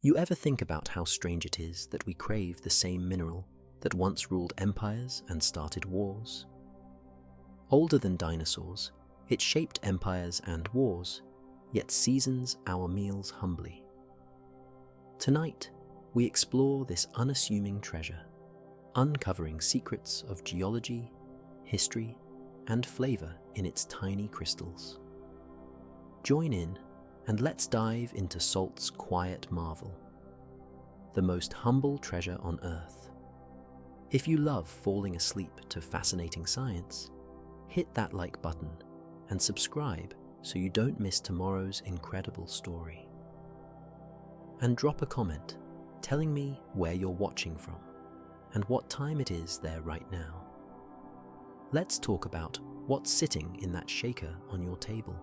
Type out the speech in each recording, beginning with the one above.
You ever think about how strange it is that we crave the same mineral that once ruled empires and started wars? Older than dinosaurs, it shaped empires and wars, yet seasons our meals humbly. Tonight, we explore this unassuming treasure, uncovering secrets of geology, history, and flavor in its tiny crystals. Join in and let's dive into salt's quiet marvel, the most humble treasure on Earth. If you love falling asleep to fascinating science, hit that like button and subscribe so you don't miss tomorrow's incredible story. And drop a comment telling me where you're watching from and what time it is there right now. Let's talk about what's sitting in that shaker on your table.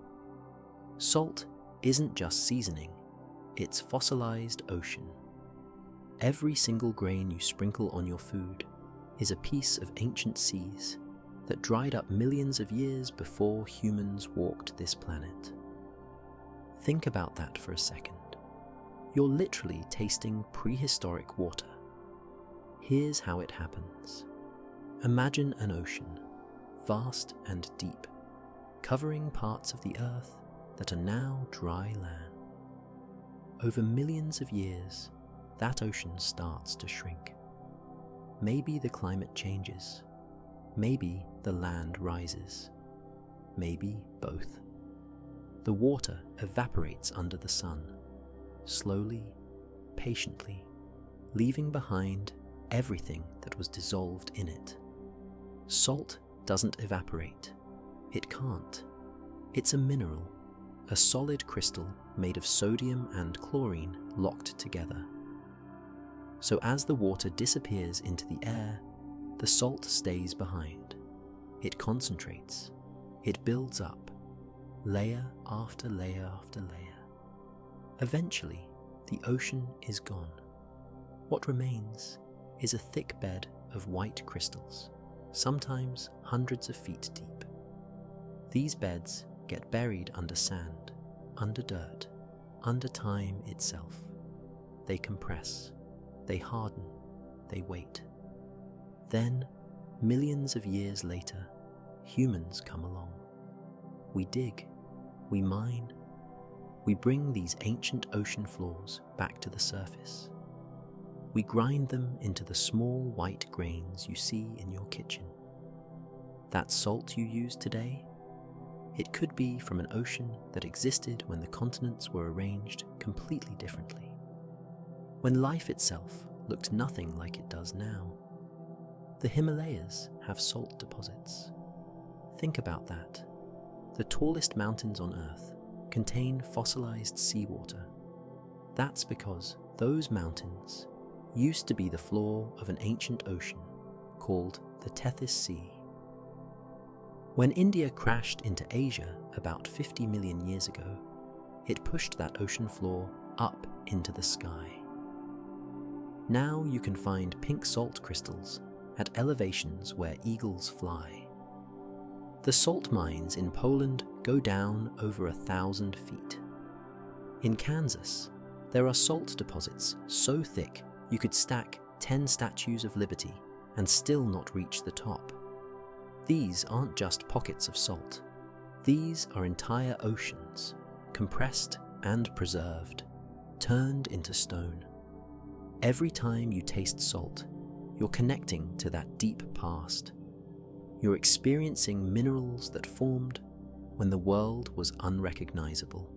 Salt isn't just seasoning, it's fossilized ocean. Every single grain you sprinkle on your food is a piece of ancient seas that dried up millions of years before humans walked this planet. Think about that for a second. You're literally tasting prehistoric water. Here's how it happens. Imagine an ocean, vast and deep, covering parts of the Earth that are now dry land. Over millions of years, that ocean starts to shrink. Maybe the climate changes. Maybe the land rises. Maybe both. The water evaporates under the sun, slowly, patiently, leaving behind everything that was dissolved in it. Salt doesn't evaporate. It can't. It's a mineral, a solid crystal made of sodium and chlorine locked together. So as the water disappears into the air, the salt stays behind. It concentrates. It builds up, layer after layer after layer. Eventually, the ocean is gone. What remains is a thick bed of white crystals, sometimes hundreds of feet deep. These beds get buried under sand, under dirt, under time itself. They compress, they harden, they wait. Then, millions of years later, humans come along. We dig, we mine, we bring these ancient ocean floors back to the surface. We grind them into the small white grains you see in your kitchen. That salt you use today, it could be from an ocean that existed when the continents were arranged completely differently, when life itself looked nothing like it does now. The Himalayas have salt deposits. Think about that. The tallest mountains on Earth contain fossilized seawater. That's because those mountains used to be the floor of an ancient ocean called the Tethys Sea. When India crashed into Asia about 50 million years ago, it pushed that ocean floor up into the sky. Now you can find pink salt crystals at elevations where eagles fly. The salt mines in Poland go down over 1,000 feet. In Kansas, there are salt deposits so thick you could stack 10 statues of liberty and still not reach the top. These aren't just pockets of salt. These are entire oceans, compressed and preserved, turned into stone. Every time you taste salt, you're connecting to that deep past. You're experiencing minerals that formed when the world was unrecognizable,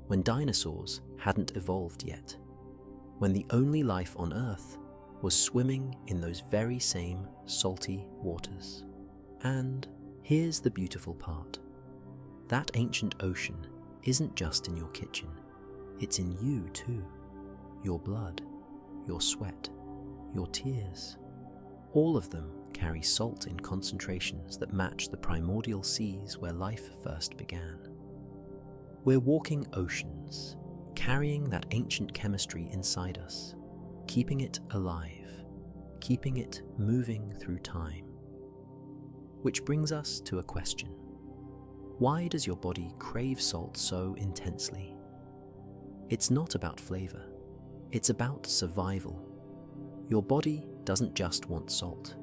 when dinosaurs hadn't evolved yet, when the only life on Earth was swimming in those very same salty waters. And here's the beautiful part. That ancient ocean isn't just in your kitchen, it's in you too. Your blood, your sweat, your tears. All of them carry salt in concentrations that match the primordial seas where life first began. We're walking oceans, carrying that ancient chemistry inside us, keeping it alive, keeping it moving through time. Which brings us to a question. Why does your body crave salt so intensely? It's not about flavor. It's about survival. Your body doesn't just want salt.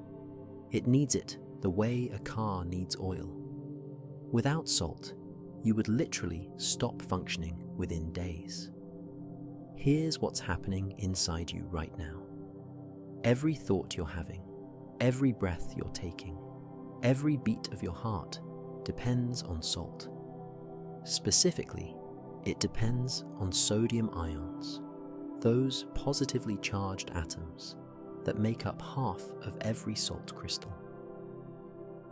It needs it the way a car needs oil. Without salt, you would literally stop functioning within days. Here's what's happening inside you right now. Every thought you're having, every breath you're taking, every beat of your heart depends on salt. Specifically, it depends on sodium ions, those positively charged atoms that make up half of every salt crystal.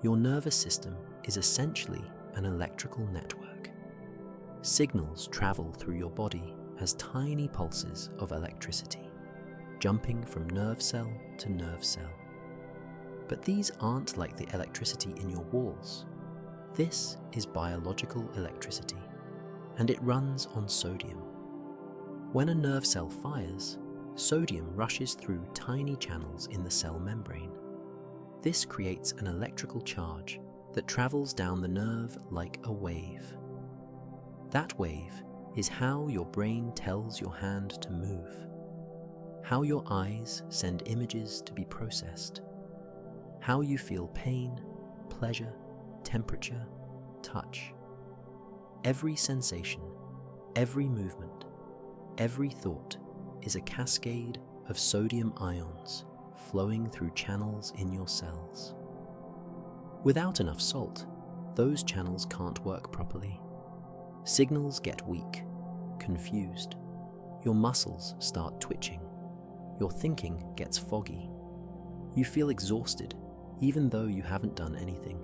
Your nervous system is essentially an electrical network. Signals travel through your body as tiny pulses of electricity, jumping from nerve cell to nerve cell. But these aren't like the electricity in your walls. This is biological electricity, and it runs on sodium. When a nerve cell fires, sodium rushes through tiny channels in the cell membrane. This creates an electrical charge that travels down the nerve like a wave. That wave is how your brain tells your hand to move, how your eyes send images to be processed, how you feel pain, pleasure, temperature, touch. Every sensation, every movement, every thought is a cascade of sodium ions flowing through channels in your cells. Without enough salt, those channels can't work properly. Signals get weak, confused. Your muscles start twitching. Your thinking gets foggy. You feel exhausted, even though you haven't done anything.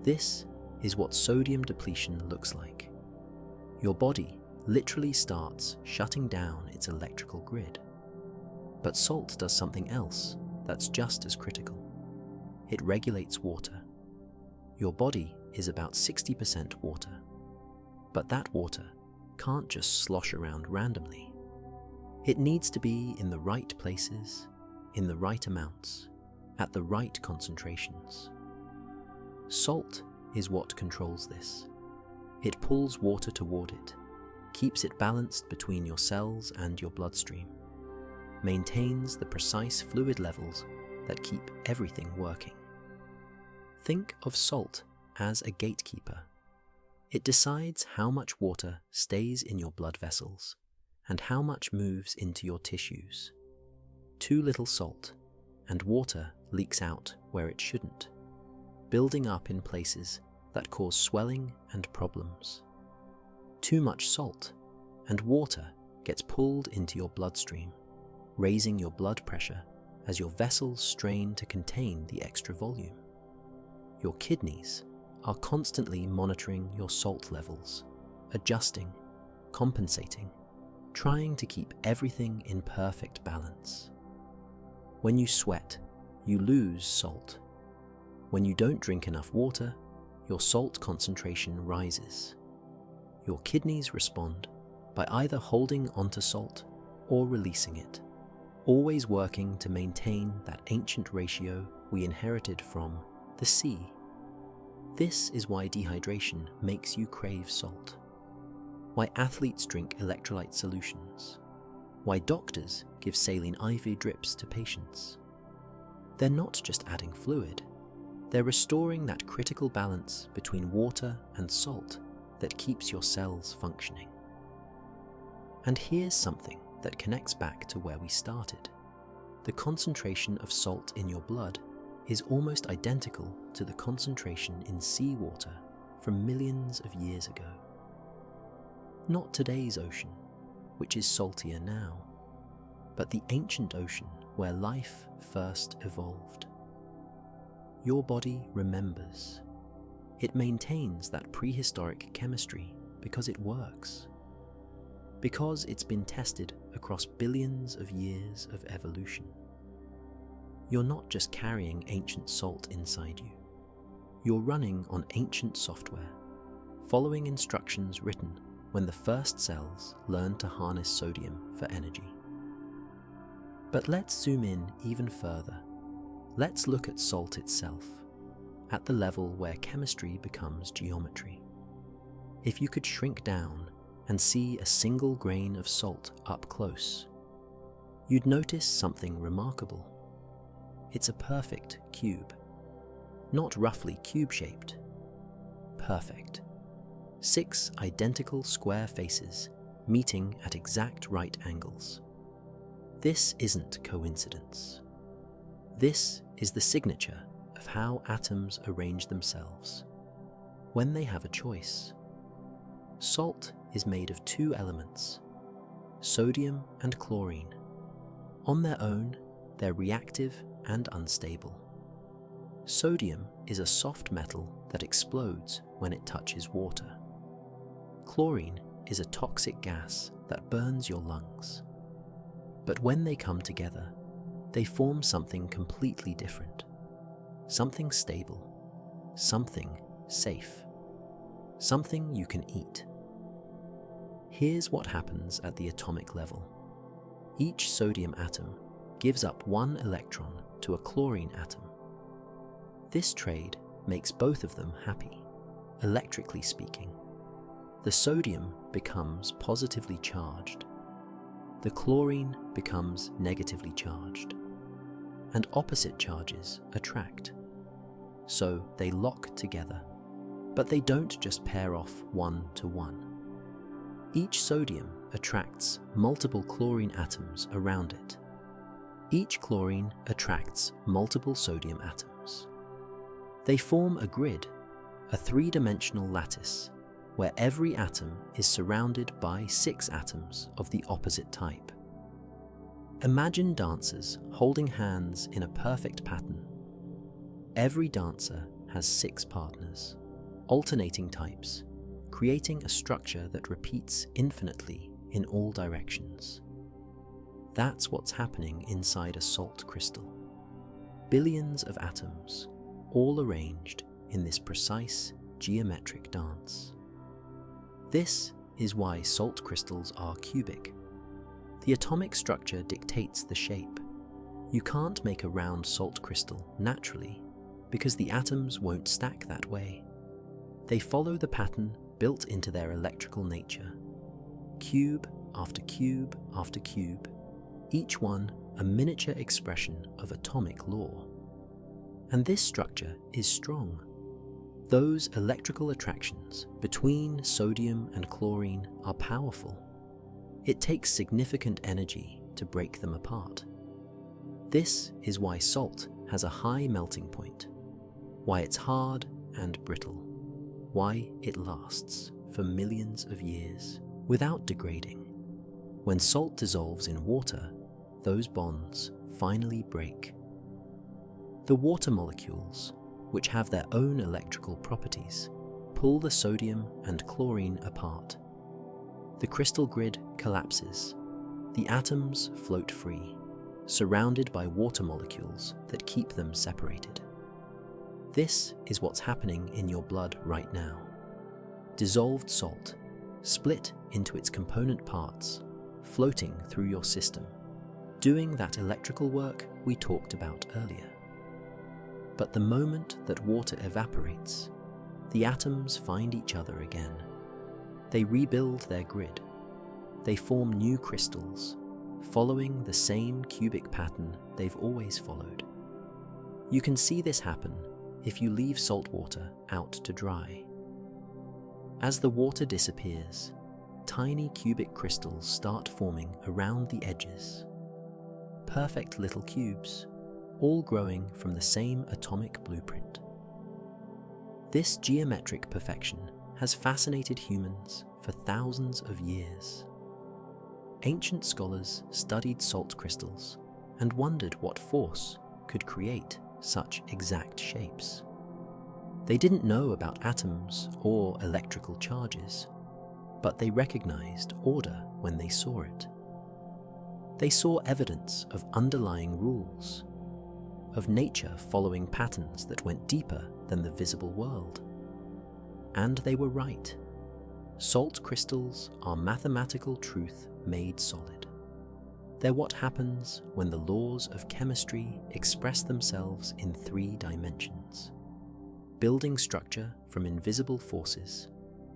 This is what sodium depletion looks like. Your body literally starts shutting down its electrical grid. But salt does something else that's just as critical. It regulates water. Your body is about 60% water. But that water can't just slosh around randomly. It needs to be in the right places, in the right amounts, at the right concentrations. Salt is what controls this. It pulls water toward it, keeps it balanced between your cells and your bloodstream, maintains the precise fluid levels that keep everything working. Think of salt as a gatekeeper. It decides how much water stays in your blood vessels and how much moves into your tissues. Too little salt, and water leaks out where it shouldn't, building up in places that cause swelling and problems. Too much salt, and water gets pulled into your bloodstream, raising your blood pressure as your vessels strain to contain the extra volume. Your kidneys are constantly monitoring your salt levels, adjusting, compensating, trying to keep everything in perfect balance. When you sweat, you lose salt. When you don't drink enough water, your salt concentration rises. Your kidneys respond by either holding onto salt or releasing it, always working to maintain that ancient ratio we inherited from the sea. This is why dehydration makes you crave salt, why athletes drink electrolyte solutions, why doctors give saline IV drips to patients. They're not just adding fluid, they're restoring that critical balance between water and salt that keeps your cells functioning. And here's something that connects back to where we started. The concentration of salt in your blood is almost identical to the concentration in seawater from millions of years ago. Not today's ocean, which is saltier now, but the ancient ocean where life first evolved. Your body remembers. It maintains that prehistoric chemistry because it works. Because it's been tested across billions of years of evolution. You're not just carrying ancient salt inside you. You're running on ancient software, following instructions written when the first cells learned to harness sodium for energy. But let's zoom in even further. Let's look at salt itself, at the level where chemistry becomes geometry. If you could shrink down and see a single grain of salt up close, you'd notice something remarkable. It's a perfect cube. Not roughly cube-shaped. Perfect. 6 identical square faces meeting at exact right angles. This isn't coincidence. This is the signature of how atoms arrange themselves when they have a choice. Salt is made of 2 elements, sodium and chlorine. On their own, they're reactive and unstable. Sodium is a soft metal that explodes when it touches water. Chlorine is a toxic gas that burns your lungs. But when they come together, they form something completely different. Something stable, something safe, something you can eat. Here's what happens at the atomic level. Each sodium atom gives up 1 electron to a chlorine atom. This trade makes both of them happy, electrically speaking. The sodium becomes positively charged. The chlorine becomes negatively charged. And opposite charges attract. So they lock together. But they don't just pair off 1 to 1. Each sodium attracts multiple chlorine atoms around it. Each chlorine attracts multiple sodium atoms. They form a grid, a 3-dimensional lattice, where every atom is surrounded by 6 atoms of the opposite type. Imagine dancers holding hands in a perfect pattern. Every dancer has 6 partners, alternating types, creating a structure that repeats infinitely in all directions. That's what's happening inside a salt crystal. Billions of atoms, all arranged in this precise geometric dance. This is why salt crystals are cubic. The atomic structure dictates the shape. You can't make a round salt crystal naturally because the atoms won't stack that way. They follow the pattern built into their electrical nature. Cube after cube after cube, each one a miniature expression of atomic law. And this structure is strong. Those electrical attractions between sodium and chlorine are powerful. It takes significant energy to break them apart. This is why salt has a high melting point, why it's hard and brittle, why it lasts for millions of years without degrading. When salt dissolves in water, those bonds finally break. The water molecules, which have their own electrical properties, pull the sodium and chlorine apart. The crystal grid collapses. The atoms float free, surrounded by water molecules that keep them separated. This is what's happening in your blood right now. Dissolved salt, split into its component parts, floating through your system, doing that electrical work we talked about earlier. But the moment that water evaporates, the atoms find each other again. They rebuild their grid. They form new crystals, following the same cubic pattern they've always followed. You can see this happen if you leave salt water out to dry. As the water disappears, tiny cubic crystals start forming around the edges. Perfect little cubes, all growing from the same atomic blueprint. This geometric perfection has fascinated humans for thousands of years. Ancient scholars studied salt crystals and wondered what force could create such exact shapes. They didn't know about atoms or electrical charges, but they recognized order when they saw it. They saw evidence of underlying rules, of nature following patterns that went deeper than the visible world. And they were right. Salt crystals are mathematical truth made solid. They're what happens when the laws of chemistry express themselves in 3 dimensions, building structure from invisible forces,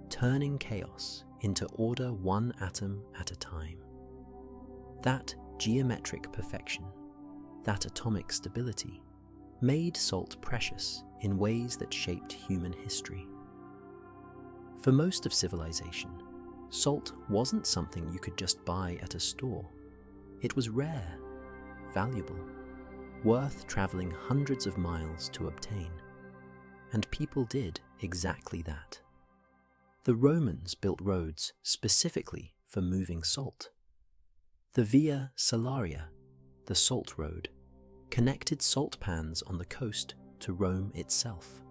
turning chaos into order 1 atom at a time. That geometric perfection, that atomic stability, made salt precious in ways that shaped human history. For most of civilization, salt wasn't something you could just buy at a store. It was rare, valuable, worth traveling hundreds of miles to obtain. And people did exactly that. The Romans built roads specifically for moving salt. The Via Salaria, the salt road, connected salt pans on the coast to Rome itself.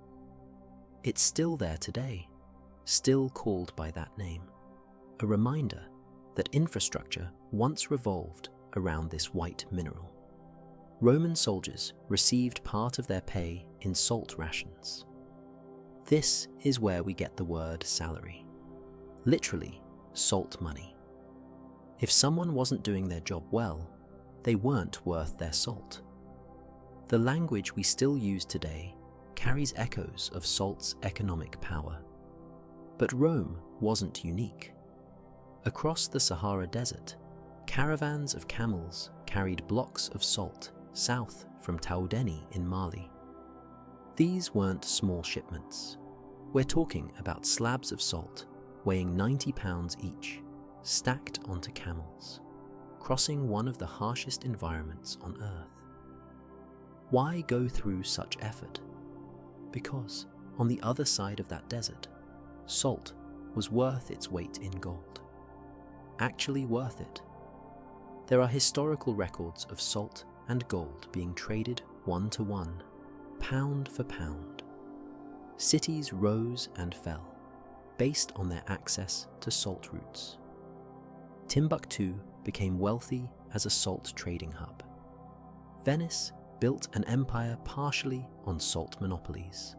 It's still there today, still called by that name, a reminder that infrastructure once revolved around this white mineral. Roman soldiers received part of their pay in salt rations. This is where we get the word salary, literally salt money. If someone wasn't doing their job well, they weren't worth their salt. The language we still use today carries echoes of salt's economic power. But Rome wasn't unique. Across the Sahara Desert, caravans of camels carried blocks of salt south from Taoudeni in Mali. These weren't small shipments. We're talking about slabs of salt weighing 90 pounds each, stacked onto camels, crossing one of the harshest environments on Earth. Why go through such effort? Because on the other side of that desert, salt was worth its weight in gold. Actually worth it. There are historical records of salt and gold being traded 1-to-1, pound for pound. Cities rose and fell, based on their access to salt routes. Timbuktu became wealthy as a salt trading hub. Venice built an empire partially on salt monopolies.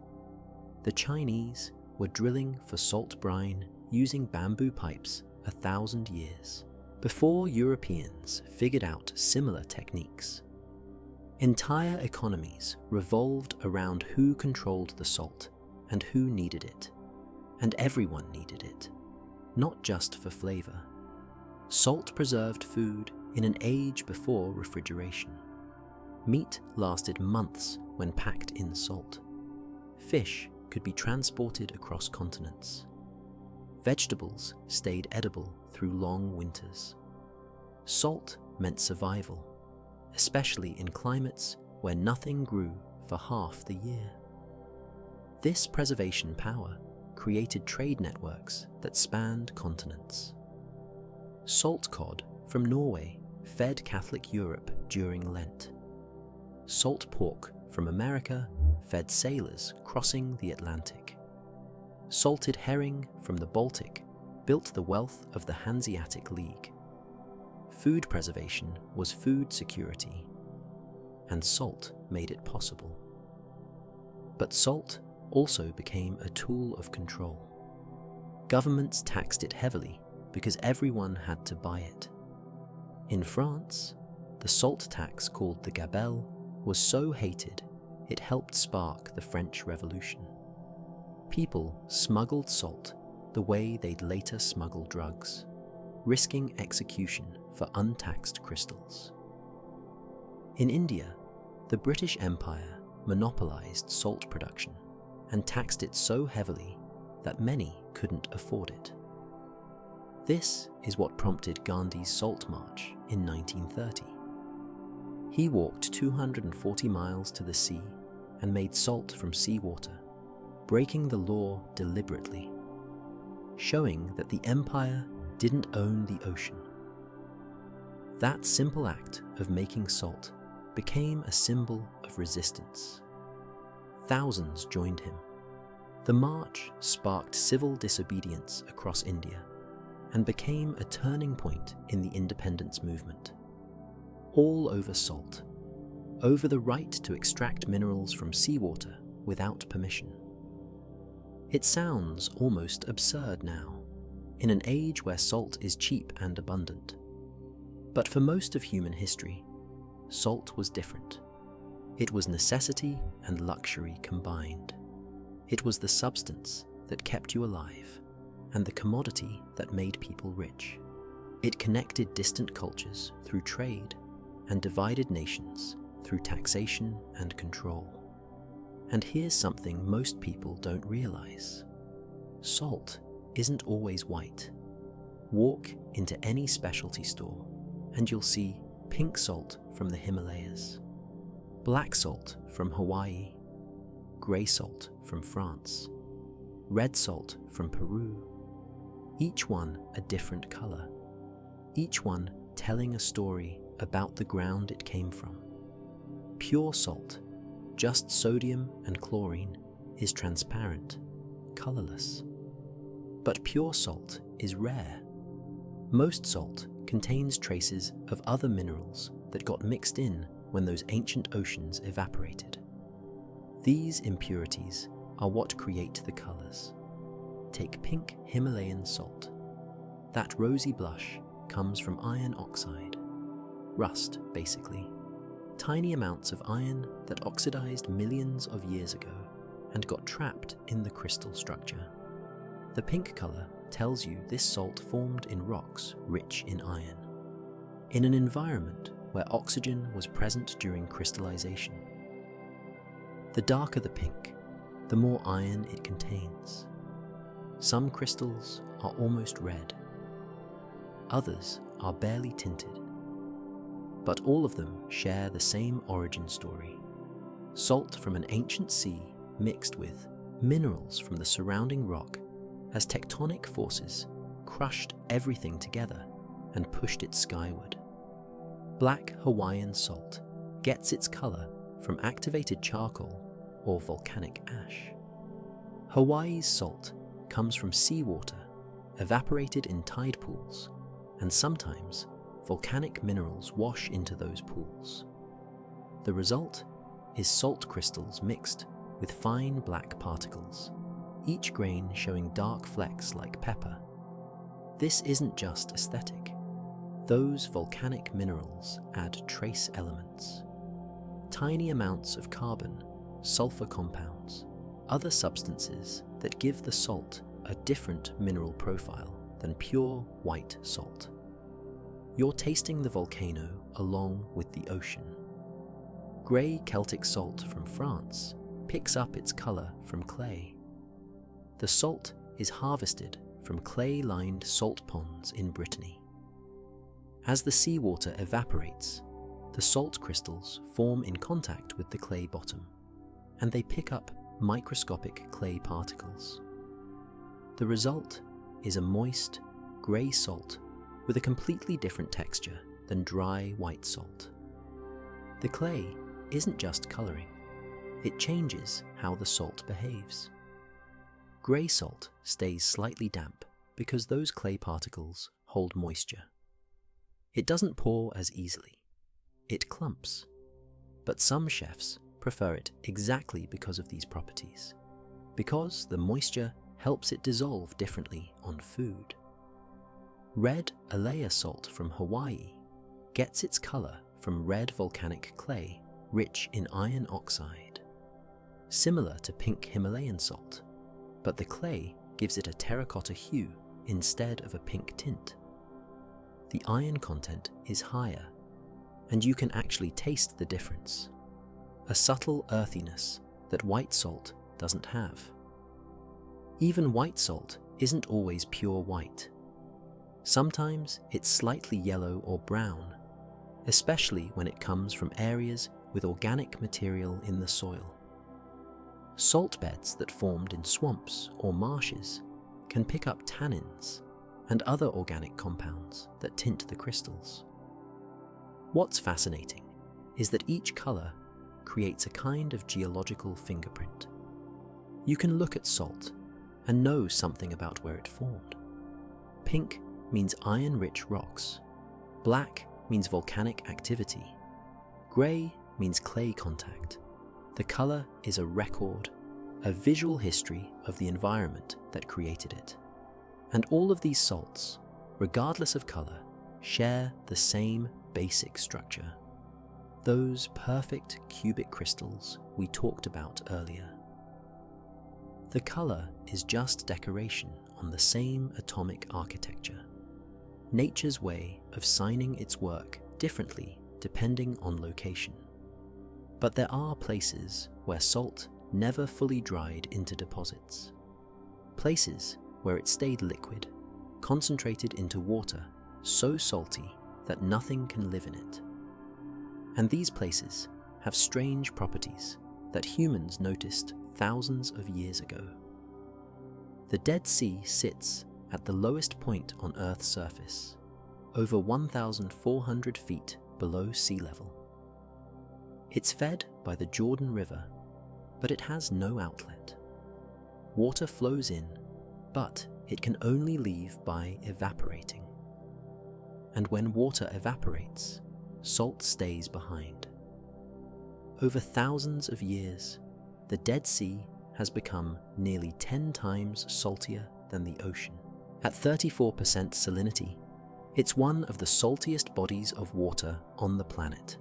The Chinese were drilling for salt brine using bamboo pipes 1,000 years before Europeans figured out similar techniques. Entire economies revolved around who controlled the salt and who needed it. And everyone needed it, not just for flavor. Salt preserved food in an age before refrigeration. Meat lasted months when packed in salt. Fish could be transported across continents. Vegetables stayed edible through long winters. Salt meant survival, especially in climates where nothing grew for half the year. This preservation power created trade networks that spanned continents. Salt cod from Norway fed Catholic Europe during Lent. Salt pork from America fed sailors crossing the Atlantic. Salted herring from the Baltic built the wealth of the Hanseatic League. Food preservation was food security, and salt made it possible. But salt also became a tool of control. Governments taxed it heavily because everyone had to buy it. In France, the salt tax called the gabelle was so hated it helped spark the French Revolution. People smuggled salt the way they'd later smuggle drugs, risking execution for untaxed crystals. In India, the British Empire monopolized salt production and taxed it so heavily that many couldn't afford it. This is what prompted Gandhi's Salt March in 1930. He walked 240 miles to the sea and made salt from seawater, breaking the law deliberately, showing that the empire didn't own the ocean. That simple act of making salt became a symbol of resistance. Thousands joined him. The march sparked civil disobedience across India and became a turning point in the independence movement. All over salt, over the right to extract minerals from seawater without permission. It sounds almost absurd now, in an age where salt is cheap and abundant. But for most of human history, salt was different. It was necessity and luxury combined. It was the substance that kept you alive and the commodity that made people rich. It connected distant cultures through trade and divided nations through taxation and control. And here's something most people don't realize. Salt isn't always white. Walk into any specialty store and you'll see pink salt from the Himalayas, black salt from Hawaii, grey salt from France, red salt from Peru, each one a different colour, each one telling a story about the ground it came from. Pure salt, just sodium and chlorine, is transparent, colourless. But pure salt is rare. Most salt contains traces of other minerals that got mixed in when those ancient oceans evaporated. These impurities are what create the colours. Take pink Himalayan salt. That rosy blush comes from iron oxide. Rust, basically. Tiny amounts of iron that oxidized millions of years ago and got trapped in the crystal structure. The pink colour tells you this salt formed in rocks rich in iron, in an environment where oxygen was present during crystallization. The darker the pink, the more iron it contains. Some crystals are almost red, others are barely tinted. But all of them share the same origin story. Salt from an ancient sea mixed with minerals from the surrounding rock as tectonic forces crushed everything together and pushed it skyward. Black Hawaiian salt gets its colour from activated charcoal or volcanic ash. Hawaii's salt comes from seawater evaporated in tide pools, and sometimes volcanic minerals wash into those pools. The result is salt crystals mixed with fine black particles, each grain showing dark flecks like pepper. This isn't just aesthetic. Those volcanic minerals add trace elements. Tiny amounts of carbon, sulfur compounds, other substances that give the salt a different mineral profile than pure white salt. You're tasting the volcano along with the ocean. Grey Celtic salt from France picks up its colour from clay. The salt is harvested from clay-lined salt ponds in Brittany. As the seawater evaporates, the salt crystals form in contact with the clay bottom, and they pick up microscopic clay particles. The result is a moist, grey salt with a completely different texture than dry white salt. The clay isn't just colouring, it changes how the salt behaves. Grey salt stays slightly damp because those clay particles hold moisture. It doesn't pour as easily, it clumps, but some chefs prefer it exactly because of these properties, because the moisture helps it dissolve differently on food. Red Alea salt from Hawaii gets its colour from red volcanic clay rich in iron oxide, similar to pink Himalayan salt, but the clay gives it a terracotta hue instead of a pink tint. The iron content is higher, and you can actually taste the difference, a subtle earthiness that white salt doesn't have. Even white salt isn't always pure white. Sometimes it's slightly yellow or brown, especially when it comes from areas with organic material in the soil. Salt beds that formed in swamps or marshes can pick up tannins and other organic compounds that tint the crystals. What's fascinating is that each colour creates a kind of geological fingerprint. You can look at salt and know something about where it formed. Pink means iron-rich rocks. Black means volcanic activity. Grey means clay contact. The colour is a record, a visual history of the environment that created it. And all of these salts, regardless of colour, share the same basic structure. Those perfect cubic crystals we talked about earlier. The colour is just decoration on the same atomic architecture. nature's way of signing its work differently depending on location. But there are places where salt never fully dried into deposits. Places where it stayed liquid, concentrated into water so salty that nothing can live in it. And these places have strange properties that humans noticed thousands of years ago. The Dead Sea sits at the lowest point on Earth's surface, over 1,400 feet below sea level. It's fed by the Jordan River, but it has no outlet. Water flows in, but it can only leave by evaporating. And when water evaporates, salt stays behind. Over thousands of years, the Dead Sea has become nearly 10 times saltier than the ocean. At 34% salinity, it's one of the saltiest bodies of water on the planet.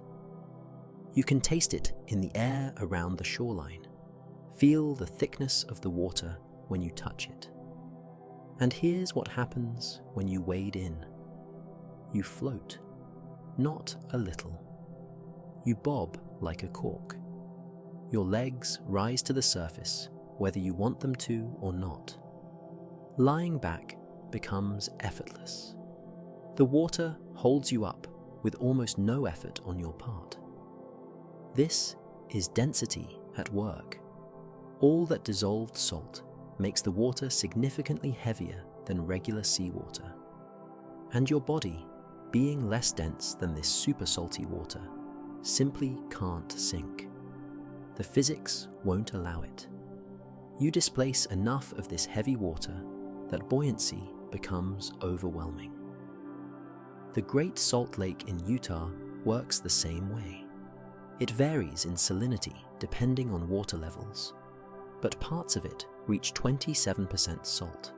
You can taste it in the air around the shoreline, feel the thickness of the water when you touch it. And here's what happens when you wade in. You float, not a little. You bob like a cork. Your legs rise to the surface whether you want them to or not. Lying back becomes effortless. The water holds you up with almost no effort on your part. This is density at work. All that dissolved salt makes the water significantly heavier than regular seawater. And your body, being less dense than this super salty water, simply can't sink. The physics won't allow it. You displace enough of this heavy water that buoyancy becomes overwhelming. The Great Salt Lake in Utah works the same way. It varies in salinity depending on water levels, but parts of it reach 27% salt.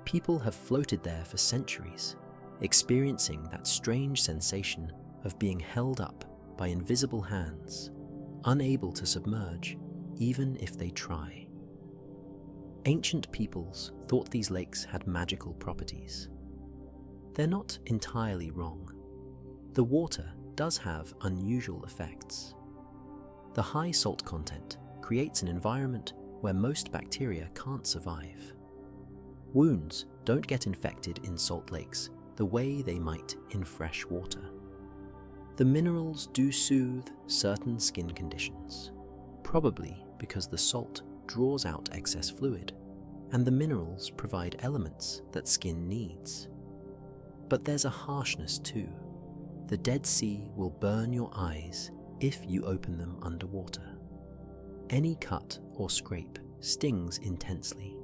People have floated there for centuries, experiencing that strange sensation of being held up by invisible hands, unable to submerge even if they try. Ancient peoples thought these lakes had magical properties. They're not entirely wrong. The water does have unusual effects. The high salt content creates an environment where most bacteria can't survive. Wounds don't get infected in salt lakes the way they might in fresh water. The minerals do soothe certain skin conditions, probably because the salt draws out excess fluid, and the minerals provide elements that skin needs. But there's a harshness too. The Dead Sea will burn your eyes if you open them underwater. Any cut or scrape stings intensely.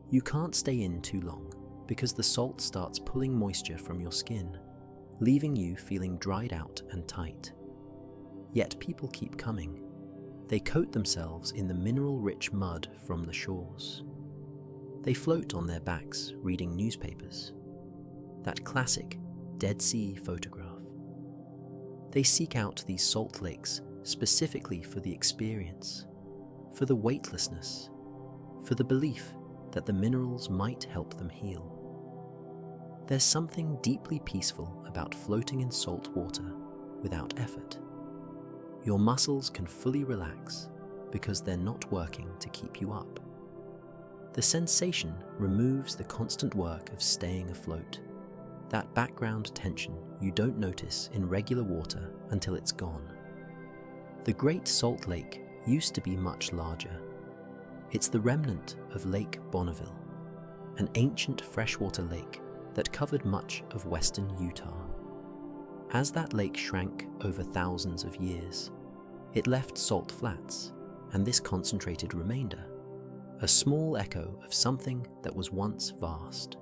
You can't stay in too long because the salt starts pulling moisture from your skin, leaving you feeling dried out and tight. Yet people keep coming. They coat themselves in the mineral-rich mud from the shores. They float on their backs reading newspapers. That classic Dead Sea photograph. They seek out these salt lakes specifically for the experience, for the weightlessness, for the belief that the minerals might help them heal. There's something deeply peaceful about floating in salt water without effort. Your muscles can fully relax because they're not working to keep you up. The sensation removes the constant work of staying afloat, that background tension you don't notice in regular water until it's gone. The Great Salt Lake used to be much larger. It's the remnant of Lake Bonneville, an ancient freshwater lake that covered much of western Utah. As that lake shrank over thousands of years, it left salt flats and this concentrated remainder, a small echo of something that was once vast.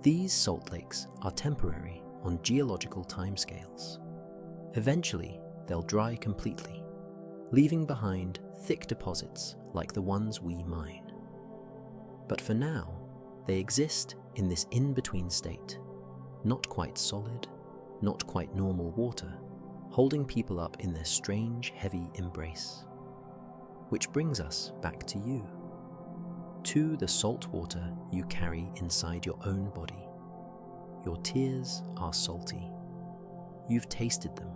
These salt lakes are temporary on geological timescales. Eventually, they'll dry completely, leaving behind thick deposits like the ones we mine. But for now, they exist in this in-between state, not quite solid, not quite normal water, holding people up in their strange, heavy embrace. Which brings us back to you, to the salt water you carry inside your own body. your tears are salty. You've tasted them.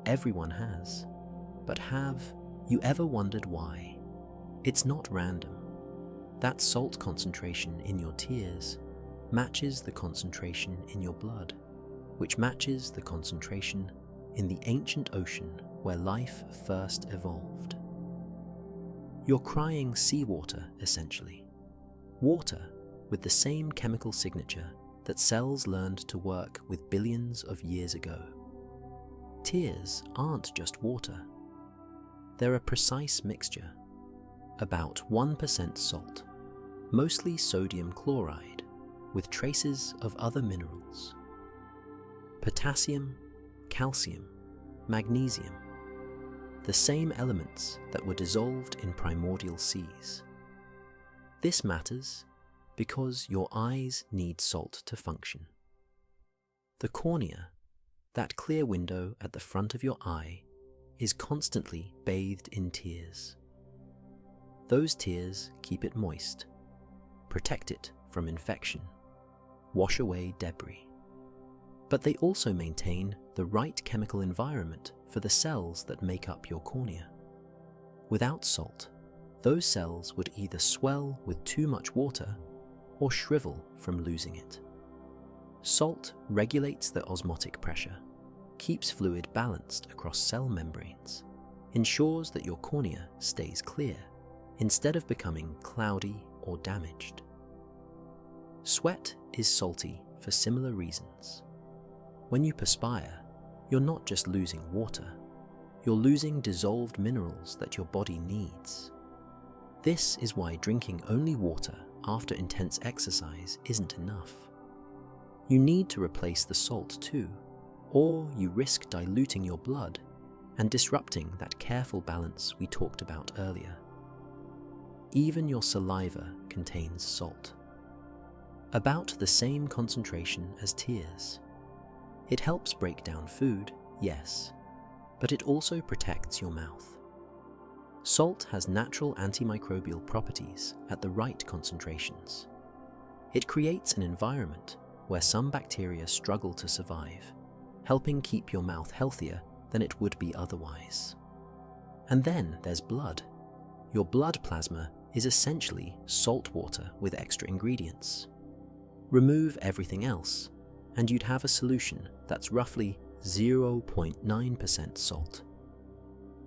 Everyone has. But have you ever wondered why? It's not random. That salt concentration in your tears matches the concentration in your blood, which matches the concentration in the ancient ocean where life first evolved. You're crying seawater, essentially. Water with the same chemical signature that cells learned to work with billions of years ago. Tears aren't just water. They're a precise mixture. About 1% salt, mostly sodium chloride, with traces of other minerals. Potassium, calcium, magnesium, the same elements that were dissolved in primordial seas. This matters because your eyes need salt to function. The cornea, that clear window at the front of your eye, is constantly bathed in tears. Those tears keep it moist, protect it from infection, wash away debris. But they also maintain the right chemical environment for the cells that make up your cornea. Without salt, those cells would either swell with too much water or shrivel from losing it. Salt regulates the osmotic pressure, keeps fluid balanced across cell membranes, ensures that your cornea stays clear instead of becoming cloudy or damaged. Sweat is salty for similar reasons. When you perspire, you're not just losing water, you're losing dissolved minerals that your body needs. This is why drinking only water after intense exercise isn't enough. You need to replace the salt too, or you risk diluting your blood and disrupting that careful balance we talked about earlier. Even your saliva contains salt, about the same concentration as tears. It helps break down food, yes, but it also protects your mouth. Salt has natural antimicrobial properties at the right concentrations. It creates an environment where some bacteria struggle to survive, helping keep your mouth healthier than it would be otherwise. And then there's blood. Your blood plasma is essentially salt water with extra ingredients. Remove everything else, and you'd have a solution that's roughly 0.9% salt.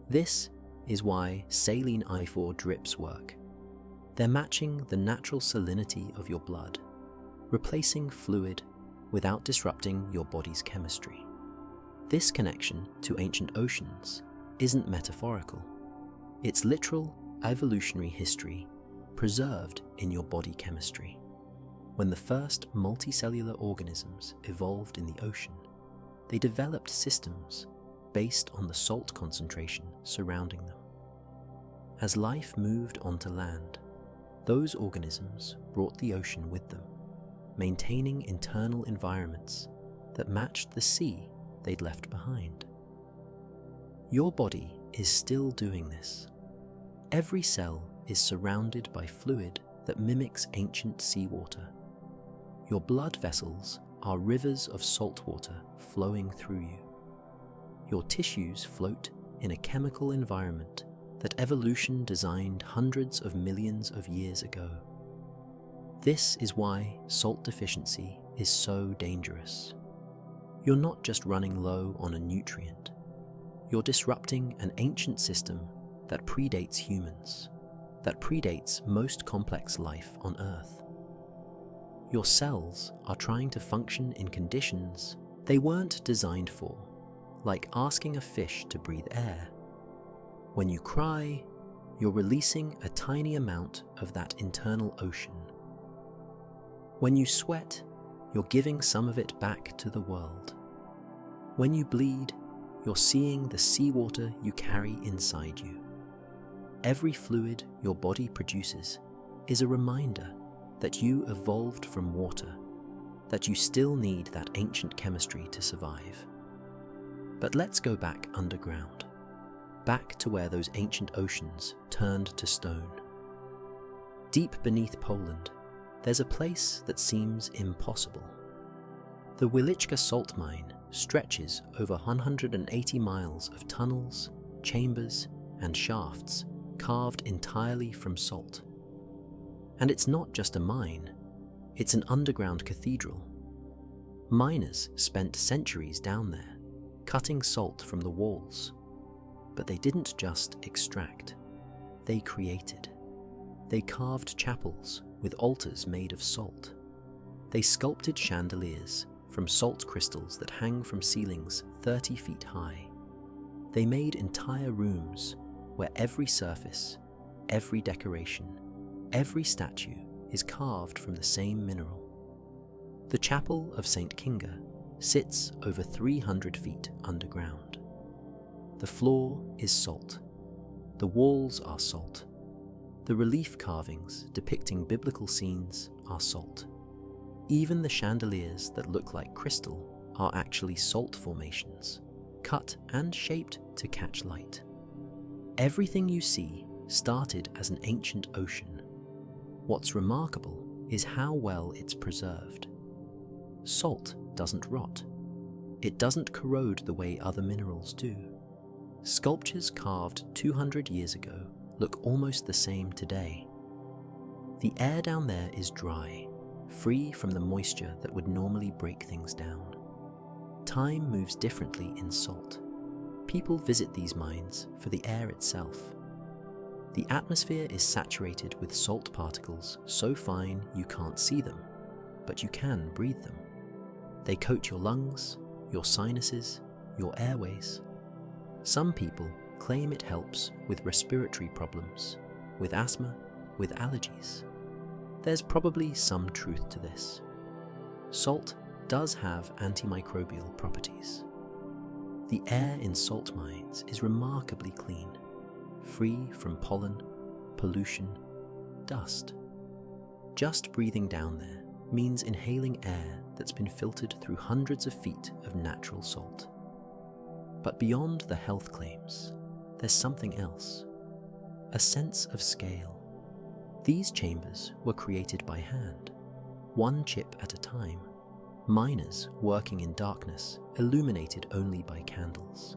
This is why saline I4 drips work. They're matching the natural salinity of your blood, replacing fluid without disrupting your body's chemistry. This connection to ancient oceans isn't metaphorical. It's literal evolutionary history preserved in your body chemistry. When the first multicellular organisms evolved in the ocean, they developed systems based on the salt concentration surrounding them. As life moved onto land, those organisms brought the ocean with them, maintaining internal environments that matched the sea they'd left behind. Your body is still doing this. Every cell is surrounded by fluid that mimics ancient seawater. Your blood vessels are rivers of salt water flowing through you. Your tissues float in a chemical environment that evolution designed hundreds of millions of years ago. This is why salt deficiency is so dangerous. You're not just running low on a nutrient. You're disrupting an ancient system that predates humans, that predates most complex life on Earth. Your cells are trying to function in conditions they weren't designed for, like asking a fish to breathe air. When you cry, you're releasing a tiny amount of that internal ocean. When you sweat, you're giving some of it back to the world. When you bleed, you're seeing the seawater you carry inside you. Every fluid your body produces is a reminder that you evolved from water, that you still need that ancient chemistry to survive. But let's go back underground, back to where those ancient oceans turned to stone. Deep beneath Poland, there's a place that seems impossible. The Wilichka salt mine stretches over 180 miles of tunnels, chambers, and shafts carved entirely from salt. And it's not just a mine, it's an underground cathedral. Miners spent centuries down there, cutting salt from the walls. But they didn't just extract, they created. They carved chapels with altars made of salt. They sculpted chandeliers from salt crystals that hang from ceilings 30 feet high. They made entire rooms where every surface, every decoration, every statue is carved from the same mineral. The Chapel of St. Kinga sits over 300 feet underground. The floor is salt. The walls are salt. The relief carvings depicting biblical scenes are salt. Even the chandeliers that look like crystal are actually salt formations, cut and shaped to catch light. Everything you see started as an ancient ocean. What's remarkable is how well it's preserved. Salt doesn't rot. It doesn't corrode the way other minerals do. Sculptures carved 200 years ago look almost the same today. The air down there is dry, free from the moisture that would normally break things down. Time moves differently in salt. People visit these mines for the air itself. The atmosphere is saturated with salt particles so fine you can't see them, but you can breathe them. They coat your lungs, your sinuses, your airways. Some people claim it helps with respiratory problems, with asthma, with allergies. There's probably some truth to this. Salt does have antimicrobial properties. The air in salt mines is remarkably clean, free from pollen, pollution, dust. Just breathing down there means inhaling air that's been filtered through hundreds of feet of natural salt. But beyond the health claims, there's something else, a sense of scale. These chambers were created by hand, one chip at a time, miners working in darkness, illuminated only by candles.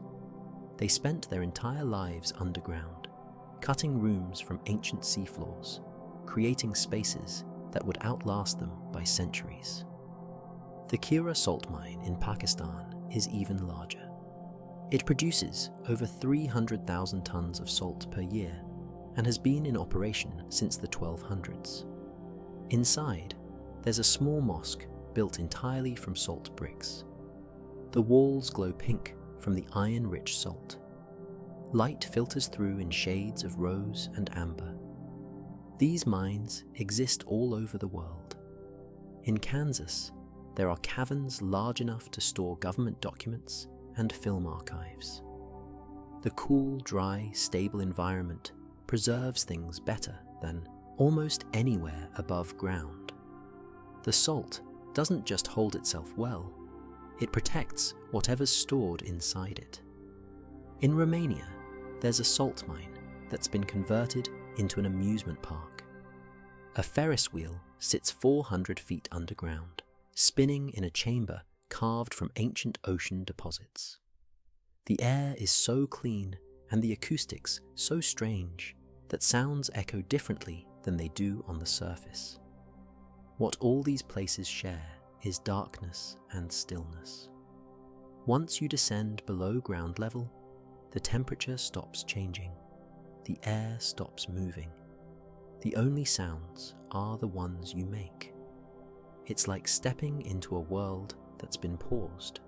They spent their entire lives underground, cutting rooms from ancient seafloors, creating spaces that would outlast them by centuries. The Kira salt mine in Pakistan is even larger. It produces over 300,000 tons of salt per year and has been in operation since the 1200s. Inside, there's a small mosque built entirely from salt bricks. The walls glow pink from the iron-rich salt. Light filters through in shades of rose and amber. These mines exist all over the world. In Kansas, there are caverns large enough to store government documents and film archives. The cool, dry, stable environment preserves things better than almost anywhere above ground. The salt doesn't just hold itself well, it protects whatever's stored inside it. In Romania, there's a salt mine that's been converted into an amusement park. A Ferris wheel sits 400 feet underground, spinning in a chamber carved from ancient ocean deposits. The air is so clean and the acoustics so strange that sounds echo differently than they do on the surface. What all these places share is darkness and stillness. Once you descend below ground level, the temperature stops changing, the air stops moving. The only sounds are the ones you make. It's like stepping into a world that's been paused,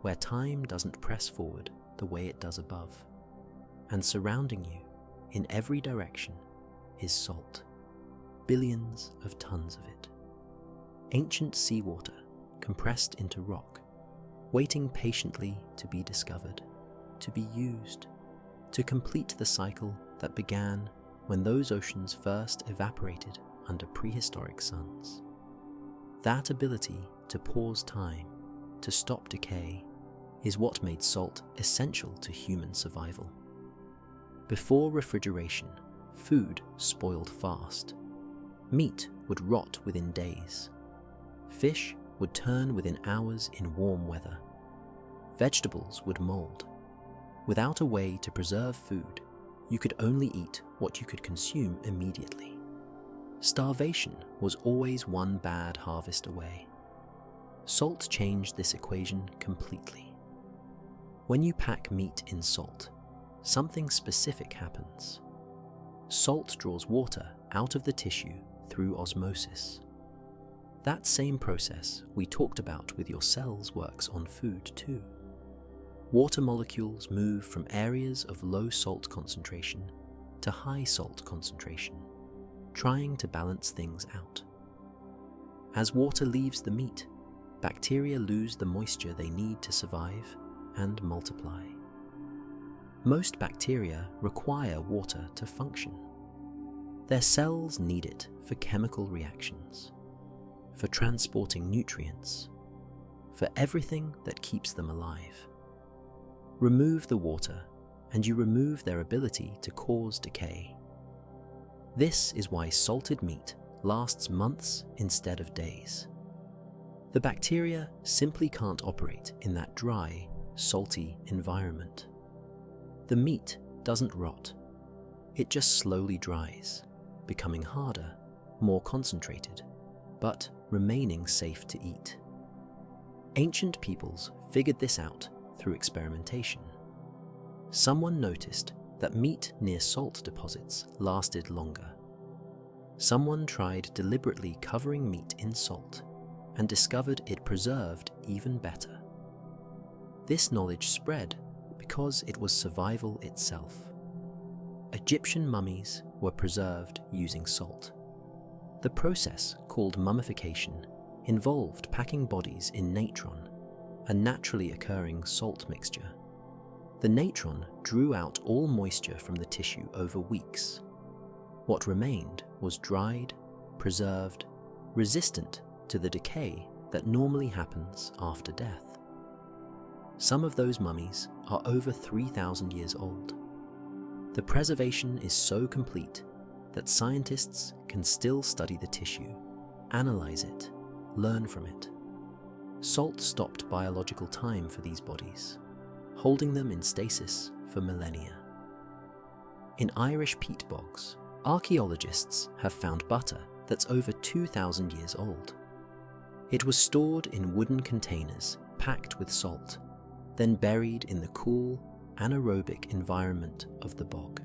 where time doesn't press forward the way it does above, and surrounding you in every direction is salt, billions of tons of it. Ancient seawater compressed into rock, waiting patiently to be discovered, to be used, to complete the cycle that began when those oceans first evaporated under prehistoric suns. That ability to pause time, to stop decay, is what made salt essential to human survival. Before refrigeration, food spoiled fast. Meat would rot within days. Fish would turn within hours in warm weather. Vegetables would mold. Without a way to preserve food, you could only eat what you could consume immediately. Starvation was always one bad harvest away. Salt changed this equation completely. When you pack meat in salt, something specific happens. Salt draws water out of the tissue through osmosis. That same process we talked about with your cells works on food too. Water molecules move from areas of low salt concentration to high salt concentration, trying to balance things out. As water leaves the meat, bacteria lose the moisture they need to survive and multiply. Most bacteria require water to function. Their cells need it for chemical reactions, for transporting nutrients, for everything that keeps them alive. Remove the water, and you remove their ability to cause decay. This is why salted meat lasts months instead of days. The bacteria simply can't operate in that dry, salty environment. The meat doesn't rot. It just slowly dries, becoming harder, more concentrated, but remaining safe to eat. Ancient peoples figured this out through experimentation. Someone noticed that meat near salt deposits lasted longer. Someone tried deliberately covering meat in salt and discovered it preserved even better. This knowledge spread because it was survival itself. Egyptian mummies were preserved using salt. The process, called mummification, involved packing bodies in natron, a naturally occurring salt mixture. The natron drew out all moisture from the tissue over weeks. What remained was dried, preserved, resistant to the decay that normally happens after death. Some of those mummies are over 3,000 years old. The preservation is so complete that scientists can still study the tissue, analyze it, learn from it. Salt stopped biological time for these bodies, holding them in stasis for millennia. In Irish peat bogs, archaeologists have found butter that's over 2,000 years old. It was stored in wooden containers packed with salt, then buried in the cool, anaerobic environment of the bog.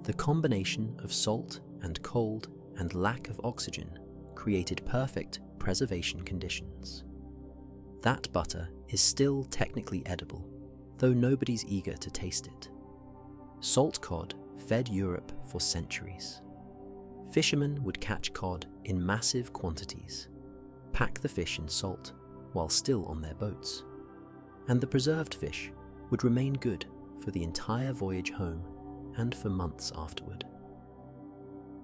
The combination of salt and cold and lack of oxygen created perfect preservation conditions. That butter is still technically edible, though nobody's eager to taste it. Salt cod fed Europe for centuries. Fishermen would catch cod in massive quantities, pack the fish in salt while still on their boats, and the preserved fish would remain good for the entire voyage home and for months afterward.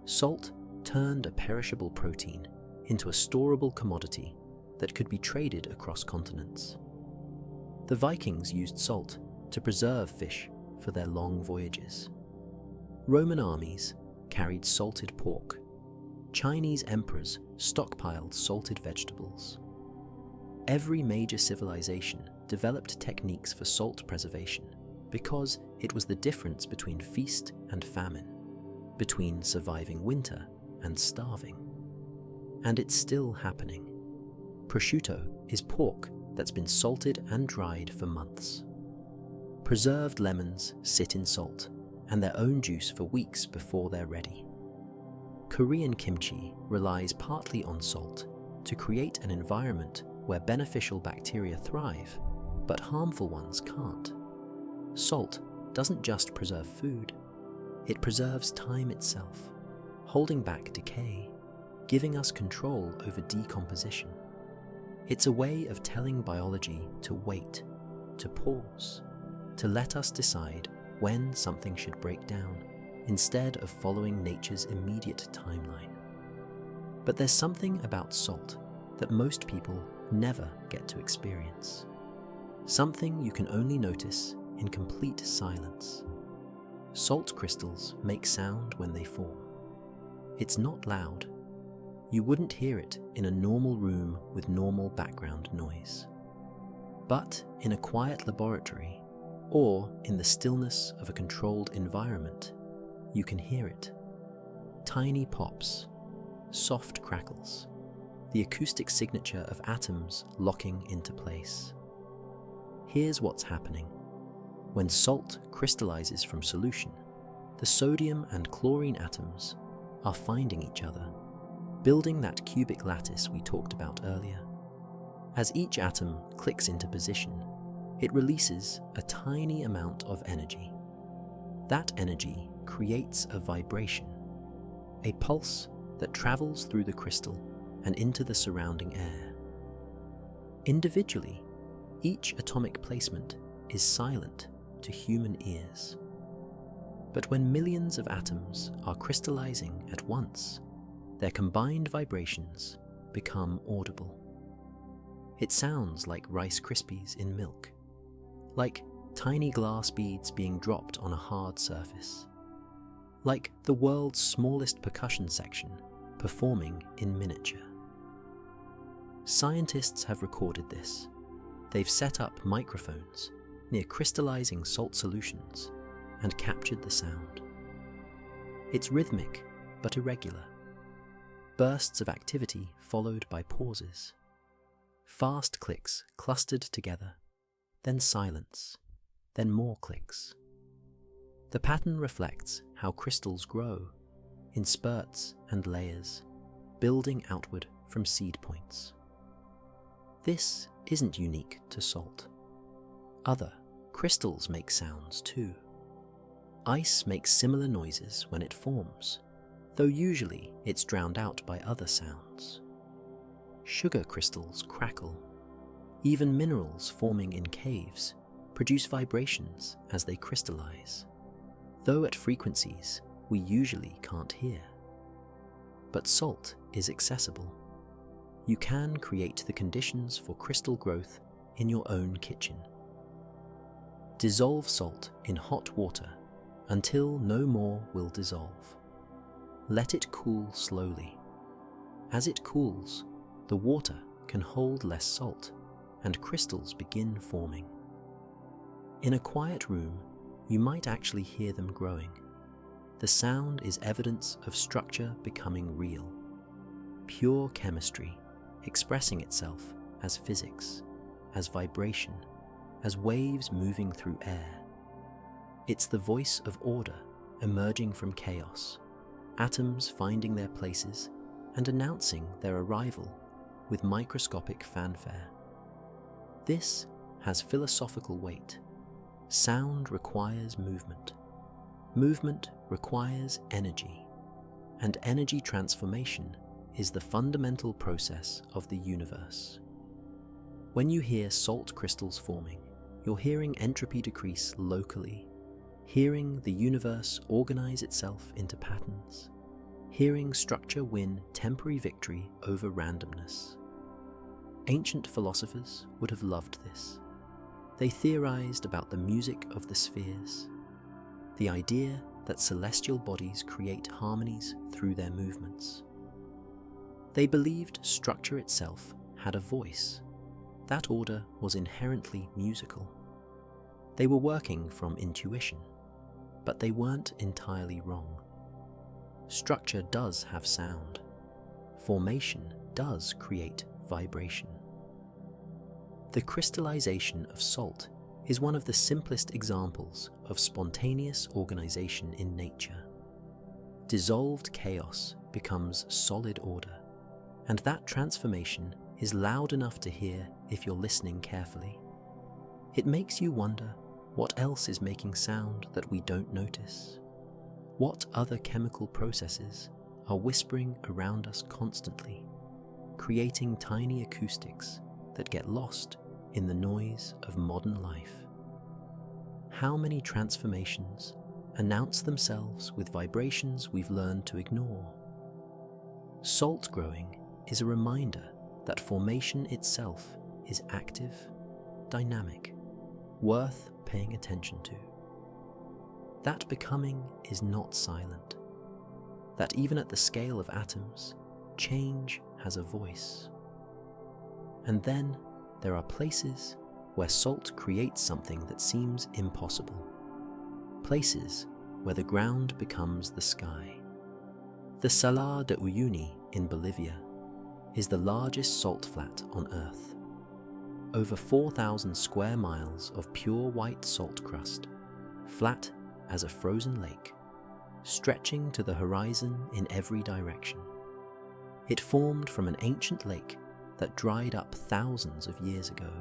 Salt turned a perishable protein into a storable commodity that could be traded across continents. The Vikings used salt to preserve fish for their long voyages. Roman armies carried salted pork. Chinese emperors stockpiled salted vegetables. Every major civilization developed techniques for salt preservation because it was the difference between feast and famine, between surviving winter and starving. And it's still happening. Prosciutto is pork that's been salted and dried for months. Preserved lemons sit in salt and their own juice for weeks before they're ready. Korean kimchi relies partly on salt to create an environment where beneficial bacteria thrive, but harmful ones can't. Salt doesn't just preserve food, it preserves time itself, holding back decay, giving us control over decomposition. It's a way of telling biology to wait, to pause, to let us decide when something should break down instead of following nature's immediate timeline. But there's something about salt that most people never get to experience. Something you can only notice in complete silence. Salt crystals make sound when they form. It's not loud. you wouldn't hear it in a normal room with normal background noise. But in a quiet laboratory, or in the stillness of a controlled environment, you can hear it. Tiny pops, soft crackles, the acoustic signature of atoms locking into place. Here's what's happening. When salt crystallizes from solution, the sodium and chlorine atoms are finding each other, building that cubic lattice we talked about earlier. As each atom clicks into position, it releases a tiny amount of energy. That energy creates a vibration, a pulse that travels through the crystal and into the surrounding air. Individually, each atomic placement is silent to human ears. But when millions of atoms are crystallizing at once, their combined vibrations become audible. It sounds like Rice Krispies in milk, like tiny glass beads being dropped on a hard surface, like the world's smallest percussion section performing in miniature. Scientists have recorded this. They've set up microphones near crystallizing salt solutions and captured the sound. It's rhythmic but irregular. Bursts of activity followed by pauses. Fast clicks clustered together, then silence, then more clicks. The pattern reflects how crystals grow, in spurts and layers, building outward from seed points. This isn't unique to salt. Other crystals make sounds too. Ice makes similar noises when it forms, though usually it's drowned out by other sounds. Sugar crystals crackle. Even minerals forming in caves produce vibrations as they crystallize, though at frequencies we usually can't hear. But salt is accessible. You can create the conditions for crystal growth in your own kitchen. Dissolve salt in hot water until no more will dissolve. Let it cool slowly. As it cools, the water can hold less salt and crystals begin forming. In a quiet room, you might actually hear them growing. The sound is evidence of structure becoming real. Pure chemistry expressing itself as physics, as vibration, as waves moving through air. It's the voice of order emerging from chaos, atoms finding their places and announcing their arrival with microscopic fanfare. This has philosophical weight. Sound requires movement. Movement requires energy, and energy transformation is the fundamental process of the universe. When you hear salt crystals forming, you're hearing entropy decrease locally, hearing the universe organize itself into patterns, hearing structure win temporary victory over randomness. Ancient philosophers would have loved this. They theorized about the music of the spheres, the idea that celestial bodies create harmonies through their movements. They believed structure itself had a voice. That order was inherently musical. They were working from intuition, but they weren't entirely wrong. Structure does have sound. Formation does create vibration. The crystallization of salt is one of the simplest examples of spontaneous organization in nature. Dissolved chaos becomes solid order, and that transformation is loud enough to hear if you're listening carefully. It makes you wonder what else is making sound that we don't notice. What other chemical processes are whispering around us constantly, creating tiny acoustics that get lost in the noise of modern life? How many transformations announce themselves with vibrations we've learned to ignore? Salt growing is a reminder that formation itself is active, dynamic, worth paying attention to. That becoming is not silent. That even at the scale of atoms, change has a voice. And then there are places where salt creates something that seems impossible. Places where the ground becomes the sky. The Salar de Uyuni in Bolivia is the largest salt flat on Earth. Over 4,000 square miles of pure white salt crust, flat as a frozen lake, stretching to the horizon in every direction. It formed from an ancient lake that dried up thousands of years ago,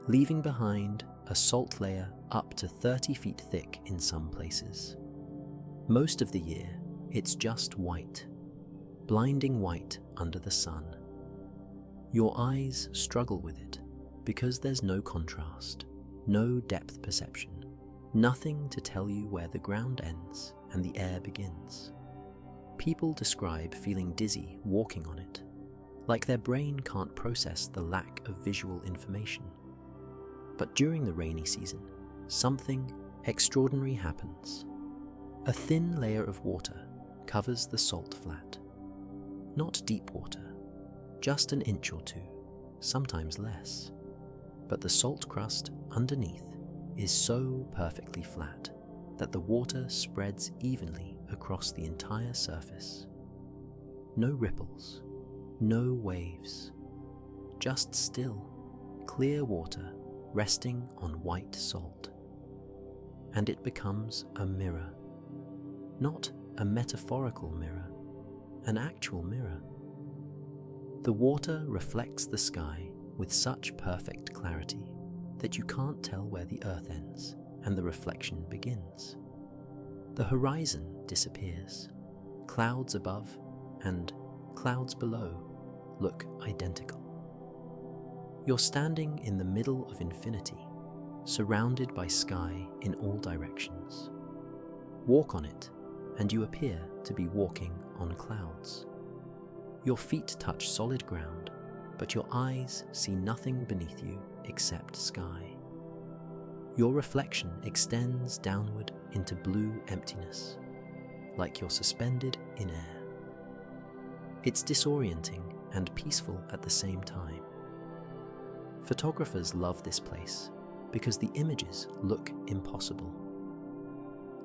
leaving behind a salt layer up to 30 feet thick in some places. Most of the year, it's just white, blinding white under the sun. Your eyes struggle with it because there's no contrast, no depth perception, nothing to tell you where the ground ends and the air begins. People describe feeling dizzy walking on it, like their brain can't process the lack of visual information. But during the rainy season, something extraordinary happens. A thin layer of water covers the salt flat. Not deep water, just an inch or two, sometimes less. But the salt crust underneath is so perfectly flat that the water spreads evenly across the entire surface. No ripples, no waves, just still, clear water resting on white salt. And it becomes a mirror. Not a metaphorical mirror, an actual mirror. The water reflects the sky with such perfect clarity that you can't tell where the earth ends and the reflection begins. The horizon disappears. Clouds above and clouds below look identical. You're standing in the middle of infinity, surrounded by sky in all directions. Walk on it, and you appear to be walking on clouds. Your feet touch solid ground, but your eyes see nothing beneath you except sky. Your reflection extends downward into blue emptiness, like you're suspended in air. It's disorienting and peaceful at the same time. Photographers love this place because the images look impossible.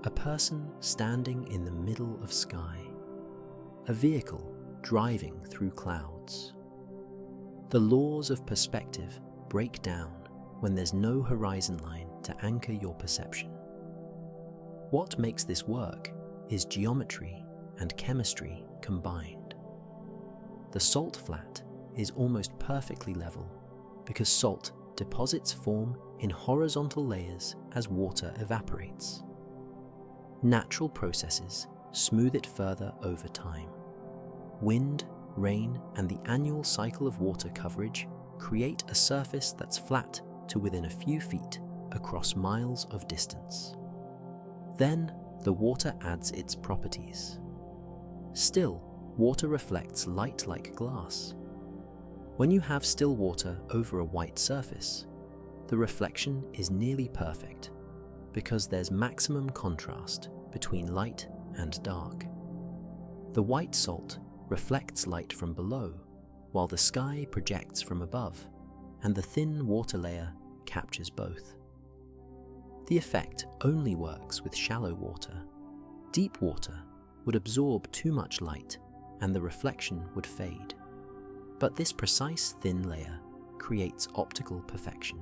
A person standing in the middle of sky, a vehicle driving through clouds. The laws of perspective break down when there's no horizon line to anchor your perception. What makes this work is geometry and chemistry combined. The salt flat is almost perfectly level because salt deposits form in horizontal layers as water evaporates. Natural processes smooth it further over time. Wind, rain, and the annual cycle of water coverage create a surface that's flat to within a few feet across miles of distance. Then, the water adds its properties. Still, water reflects light like glass. When you have still water over a white surface, the reflection is nearly perfect because there's maximum contrast between light and dark. The white salt reflects light from below, while the sky projects from above, and the thin water layer captures both. The effect only works with shallow water. Deep water would absorb too much light and the reflection would fade. But this precise thin layer creates optical perfection.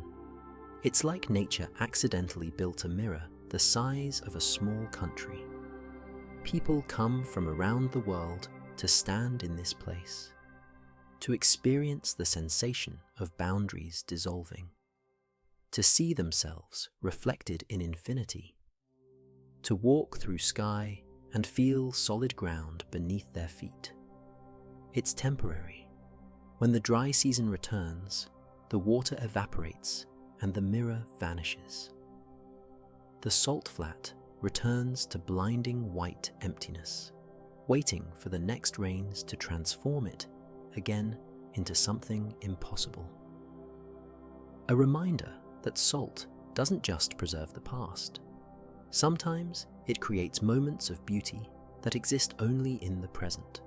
It's like nature accidentally built a mirror the size of a small country. People come from around the world to stand in this place, to experience the sensation of boundaries dissolving, to see themselves reflected in infinity, to walk through sky and feel solid ground beneath their feet. It's temporary. When the dry season returns, the water evaporates and the mirror vanishes. The salt flat returns to blinding white emptiness, waiting for the next rains to transform it again into something impossible. A reminder that salt doesn't just preserve the past. Sometimes it creates moments of beauty that exist only in the present.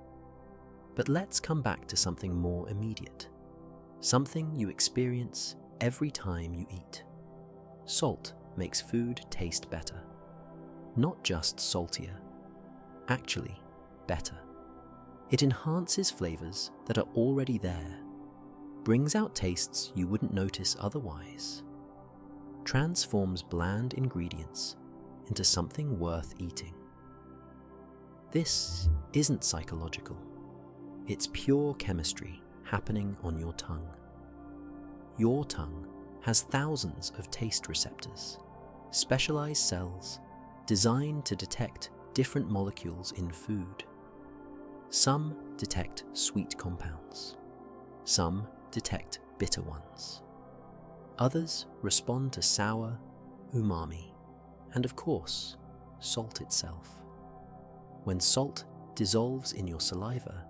But let's come back to something more immediate, something you experience every time you eat. Salt makes food taste better. Not just saltier, actually better. It enhances flavors that are already there, brings out tastes you wouldn't notice otherwise, transforms bland ingredients into something worth eating. This isn't psychological. It's pure chemistry happening on your tongue. Your tongue has thousands of taste receptors, specialized cells designed to detect different molecules in food. Some detect sweet compounds. Some detect bitter ones. Others respond to sour, umami, and of course, salt itself. When salt dissolves in your saliva,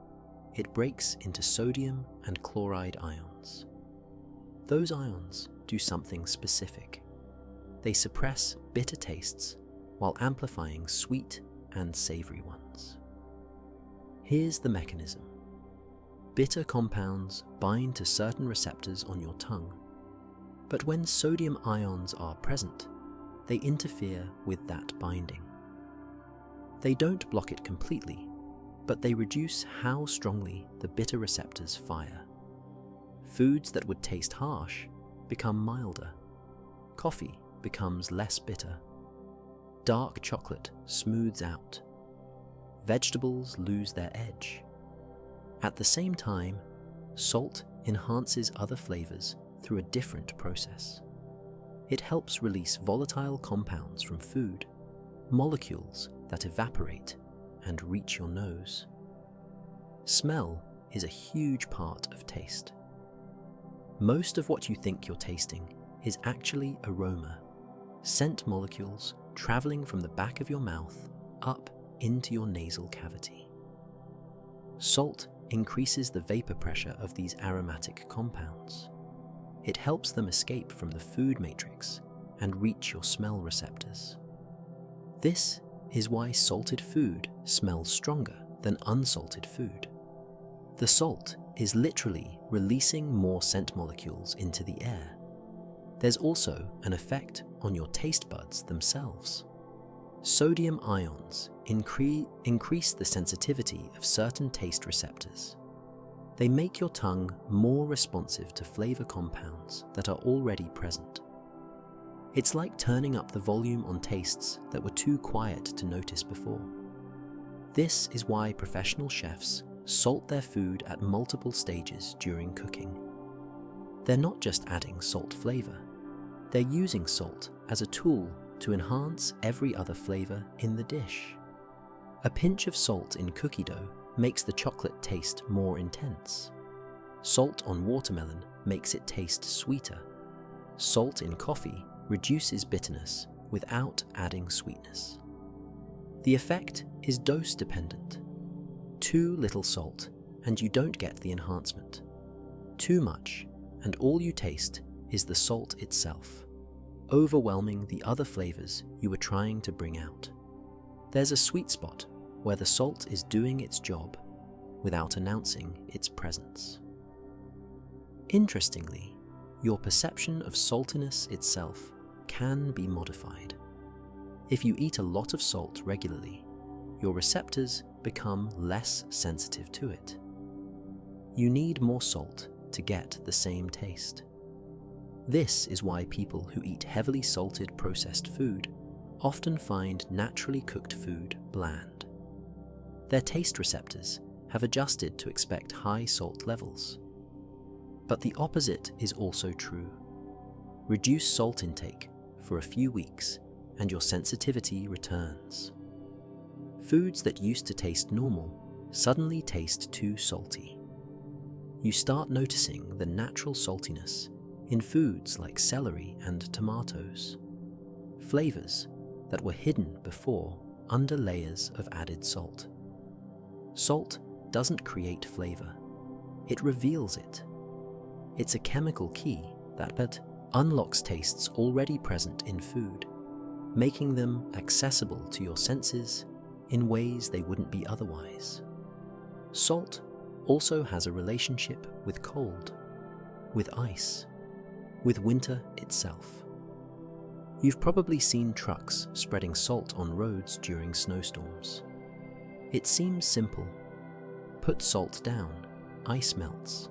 it breaks into sodium and chloride ions. Those ions do something specific. They suppress bitter tastes while amplifying sweet and savory ones. Here's the mechanism. Bitter compounds bind to certain receptors on your tongue, but when sodium ions are present, they interfere with that binding. They don't block it completely, but they reduce how strongly the bitter receptors fire. Foods that would taste harsh become milder. Coffee becomes less bitter. Dark chocolate smooths out. Vegetables lose their edge. At the same time, salt enhances other flavors through a different process. It helps release volatile compounds from food, molecules that evaporate and reach your nose. Smell is a huge part of taste. Most of what you think you're tasting is actually aroma, scent molecules traveling from the back of your mouth up into your nasal cavity. Salt increases the vapor pressure of these aromatic compounds. It helps them escape from the food matrix and reach your smell receptors. This is why salted food smells stronger than unsalted food. The salt is literally releasing more scent molecules into the air. There's also an effect on your taste buds themselves. Sodium ions increase the sensitivity of certain taste receptors. They make your tongue more responsive to flavor compounds that are already present. It's like turning up the volume on tastes that were too quiet to notice before. This is why professional chefs salt their food at multiple stages during cooking. They're not just adding salt flavor, they're using salt as a tool to enhance every other flavor in the dish. A pinch of salt in cookie dough makes the chocolate taste more intense. Salt on watermelon makes it taste sweeter. Salt in coffee reduces bitterness without adding sweetness. The effect is dose dependent. Too little salt and you don't get the enhancement. Too much and all you taste is the salt itself, overwhelming the other flavors you were trying to bring out. There's a sweet spot where the salt is doing its job without announcing its presence. Interestingly, your perception of saltiness itself can be modified. If you eat a lot of salt regularly, your receptors become less sensitive to it. You need more salt to get the same taste. This is why people who eat heavily salted processed food often find naturally cooked food bland. Their taste receptors have adjusted to expect high salt levels. But the opposite is also true. Reduce salt intake for a few weeks and your sensitivity returns. Foods that used to taste normal suddenly taste too salty. You start noticing the natural saltiness in foods like celery and tomatoes, flavors that were hidden before under layers of added salt. Salt doesn't create flavor, it reveals it. It's a chemical key that unlocks tastes already present in food, making them accessible to your senses in ways they wouldn't be otherwise. Salt also has a relationship with cold, with ice, with winter itself. You've probably seen trucks spreading salt on roads during snowstorms. It seems simple. Put salt down, ice melts.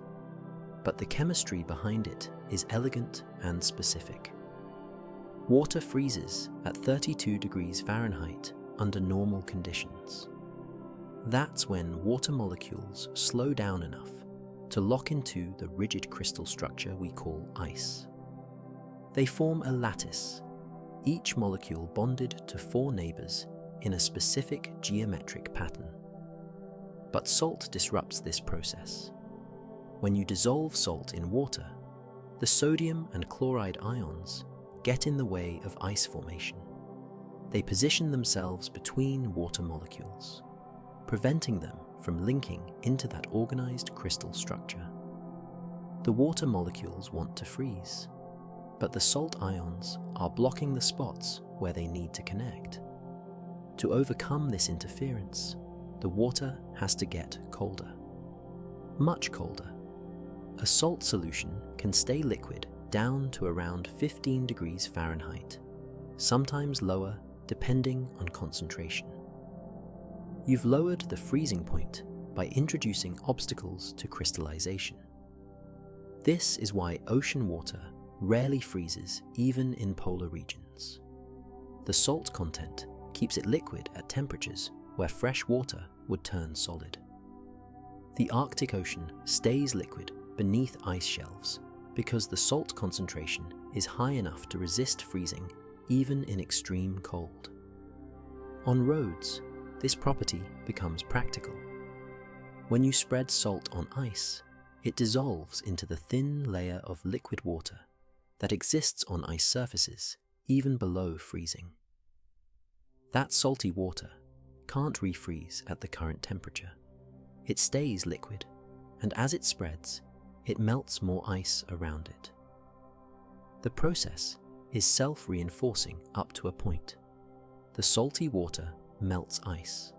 But the chemistry behind it is elegant and specific. Water freezes at 32 degrees Fahrenheit under normal conditions. That's when water molecules slow down enough to lock into the rigid crystal structure we call ice. They form a lattice, each molecule bonded to 4 neighbors in a specific geometric pattern. But salt disrupts this process. When you dissolve salt in water, the sodium and chloride ions get in the way of ice formation. They position themselves between water molecules, preventing them from linking into that organized crystal structure. The water molecules want to freeze, but the salt ions are blocking the spots where they need to connect. To overcome this interference, the water has to get colder, much colder. A salt solution can stay liquid down to around 15 degrees Fahrenheit, sometimes lower depending on concentration. You've lowered the freezing point by introducing obstacles to crystallization. This is why ocean water rarely freezes even in polar regions. The salt content keeps it liquid at temperatures where fresh water would turn solid. The Arctic Ocean stays liquid beneath ice shelves because the salt concentration is high enough to resist freezing even in extreme cold. On roads, this property becomes practical. When you spread salt on ice, it dissolves into the thin layer of liquid water that exists on ice surfaces even below freezing. That salty water can't refreeze at the current temperature. It stays liquid, and as it spreads, it melts more ice around it. The process is self-reinforcing up to a point. The salty water melts ice,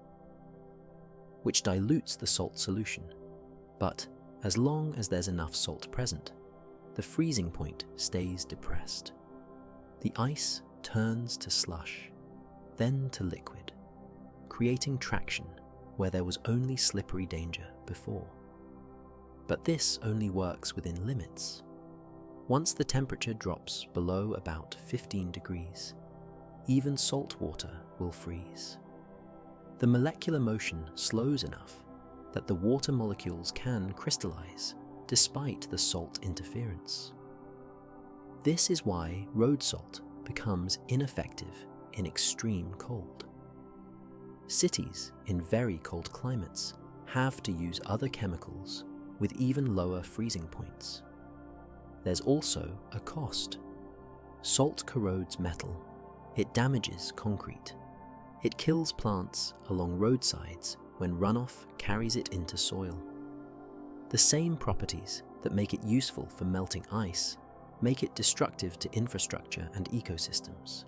which dilutes the salt solution, but as long as there's enough salt present, the freezing point stays depressed. The ice turns to slush, then to liquid, creating traction where there was only slippery danger before. But this only works within limits. Once the temperature drops below about 15 degrees, even salt water will freeze. The molecular motion slows enough that the water molecules can crystallize despite the salt interference. This is why road salt becomes ineffective in extreme cold. Cities in very cold climates have to use other chemicals with even lower freezing points. There's also a cost. Salt corrodes metal. It damages concrete. It kills plants along roadsides when runoff carries it into soil. The same properties that make it useful for melting ice make it destructive to infrastructure and ecosystems.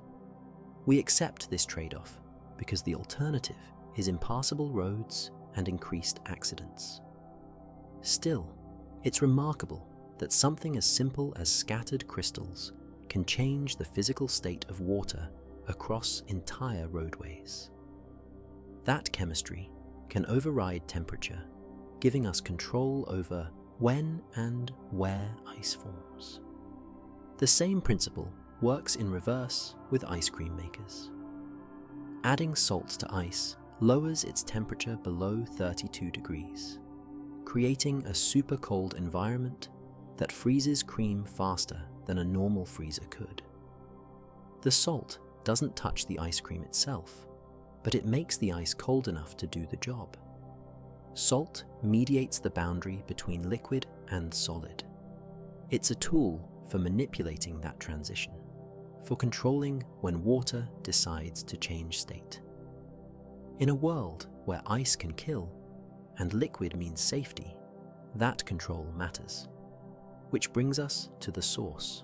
We accept this trade-off because the alternative is impassable roads and increased accidents. Still, it's remarkable that something as simple as scattered crystals can change the physical state of water across entire roadways. That chemistry can override temperature, giving us control over when and where ice forms. The same principle works in reverse with ice cream makers. Adding salt to ice lowers its temperature below 32 degrees, creating a super cold environment that freezes cream faster than a normal freezer could. The salt doesn't touch the ice cream itself, but it makes the ice cold enough to do the job. Salt mediates the boundary between liquid and solid. It's a tool for manipulating that transition, for controlling when water decides to change state. In a world where ice can kill and liquid means safety, that control matters. Which brings us to the source,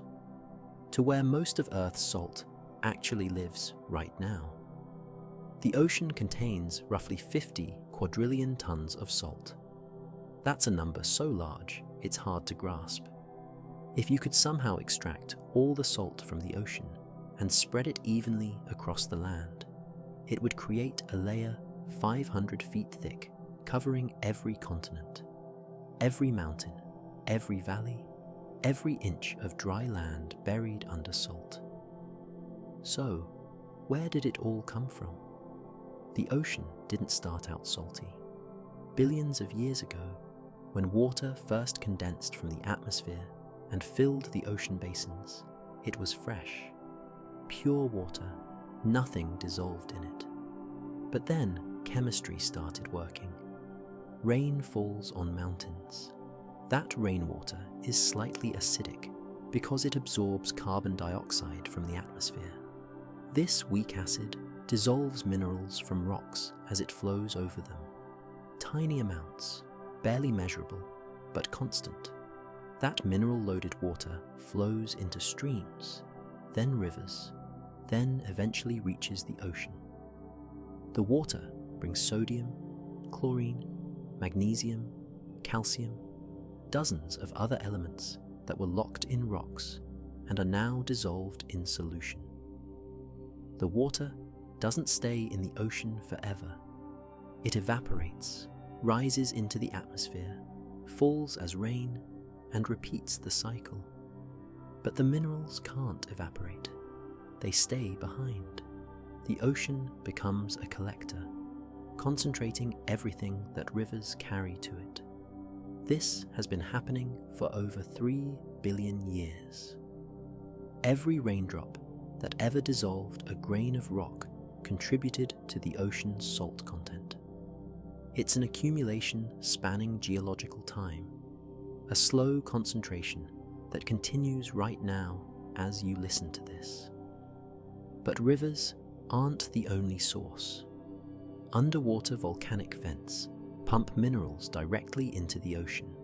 to where most of Earth's salt actually lives right now. The ocean contains roughly 50 quadrillion tons of salt. That's a number so large, it's hard to grasp. If you could somehow extract all the salt from the ocean and spread it evenly across the land, it would create a layer 500 feet thick, covering every continent, every mountain, every valley, every inch of dry land buried under salt. So, where did it all come from? The ocean didn't start out salty. Billions of years ago, when water first condensed from the atmosphere and filled the ocean basins, it was fresh, pure water, nothing dissolved in it. But then chemistry started working. Rain falls on mountains. That rainwater is slightly acidic because it absorbs carbon dioxide from the atmosphere. This weak acid dissolves minerals from rocks as it flows over them. Tiny amounts, barely measurable, but constant. That mineral-loaded water flows into streams, then rivers, then eventually reaches the ocean. The water brings sodium, chlorine, magnesium, calcium, dozens of other elements that were locked in rocks and are now dissolved in solution. The water doesn't stay in the ocean forever. It evaporates, rises into the atmosphere, falls as rain, and repeats the cycle. But the minerals can't evaporate. They stay behind. The ocean becomes a collector, concentrating everything that rivers carry to it. This has been happening for over 3 billion years. Every raindrop that ever dissolved a grain of rock contributed to the ocean's salt content. It's an accumulation spanning geological time, a slow concentration that continues right now as you listen to this. But rivers aren't the only source. Underwater volcanic vents pump minerals directly into the ocean.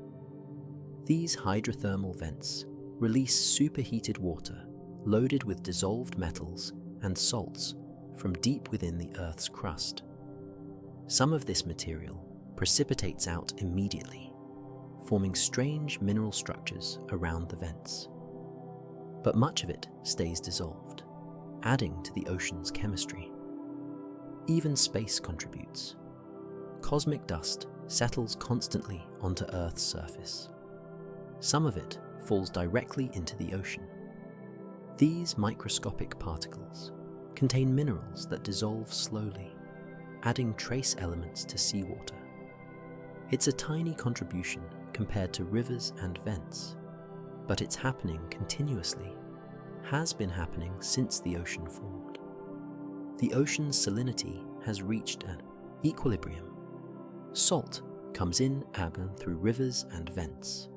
These hydrothermal vents release superheated water loaded with dissolved metals and salts from deep within the Earth's crust. Some of this material precipitates out immediately, forming strange mineral structures around the vents. But much of it stays dissolved, adding to the ocean's chemistry. Even space contributes. Cosmic dust settles constantly onto Earth's surface. Some of it falls directly into the ocean. These microscopic particles contain minerals that dissolve slowly, adding trace elements to seawater. It's a tiny contribution compared to rivers and vents, but it's happening continuously, has been happening since the ocean formed. The ocean's salinity has reached an equilibrium. Salt comes in Argon through rivers and vents.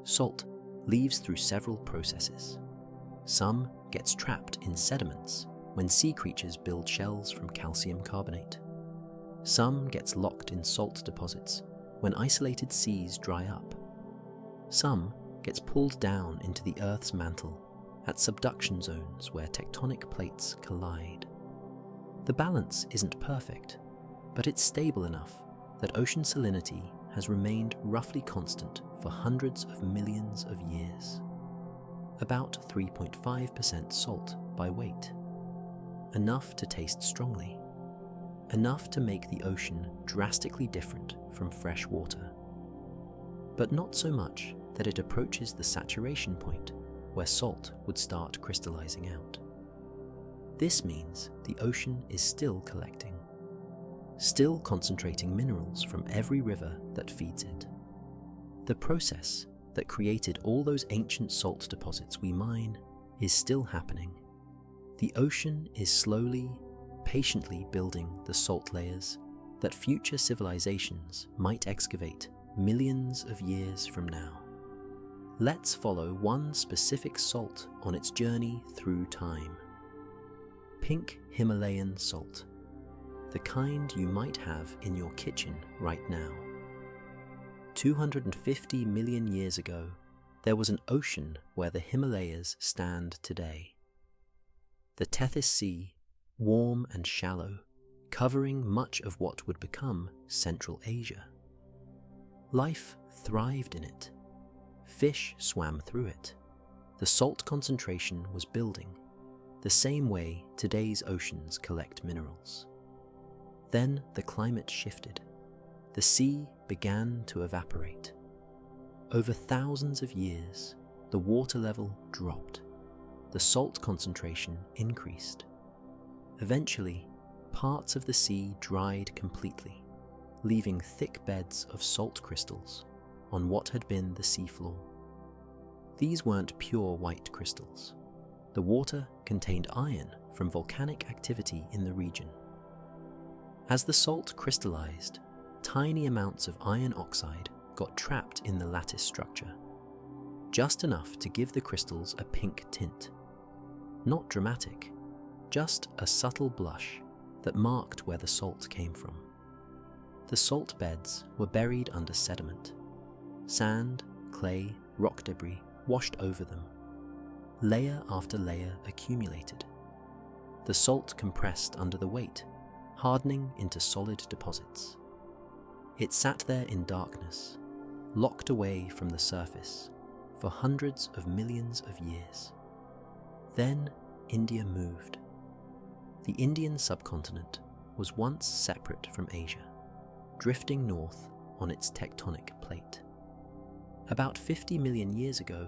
Salt leaves through several processes. Some gets trapped in sediments when sea creatures build shells from calcium carbonate. Some gets locked in salt deposits when isolated seas dry up. Some gets pulled down into the Earth's mantle at subduction zones where tectonic plates collide. The balance isn't perfect, but it's stable enough that ocean salinity has remained roughly constant for hundreds of millions of years. About 3.5% salt by weight. Enough to taste strongly. Enough to make the ocean drastically different from fresh water. But not so much that it approaches the saturation point where salt would start crystallizing out. This means the ocean is still collecting, still concentrating minerals from every river that feeds it. The process that created all those ancient salt deposits we mine is still happening. The ocean is slowly, patiently building the salt layers that future civilizations might excavate millions of years from now. Let's follow one specific salt on its journey through time. Pink Himalayan salt, the kind you might have in your kitchen right now. 250 million years ago, there was an ocean where the Himalayas stand today. The Tethys Sea, warm and shallow, covering much of what would become Central Asia. Life thrived in it. Fish swam through it. The salt concentration was building, the same way today's oceans collect minerals. Then the climate shifted. The sea began to evaporate. Over thousands of years, the water level dropped. The salt concentration increased. Eventually, parts of the sea dried completely, leaving thick beds of salt crystals on what had been the seafloor. These weren't pure white crystals. The water contained iron from volcanic activity in the region. As the salt crystallized, tiny amounts of iron oxide got trapped in the lattice structure, just enough to give the crystals a pink tint. Not dramatic, just a subtle blush that marked where the salt came from. The salt beds were buried under sediment. Sand, clay, rock debris washed over them. Layer after layer accumulated. The salt compressed under the weight, hardening into solid deposits. It sat there in darkness, locked away from the surface for hundreds of millions of years. Then India moved. The Indian subcontinent was once separate from Asia, drifting north on its tectonic plate. About 50 million years ago,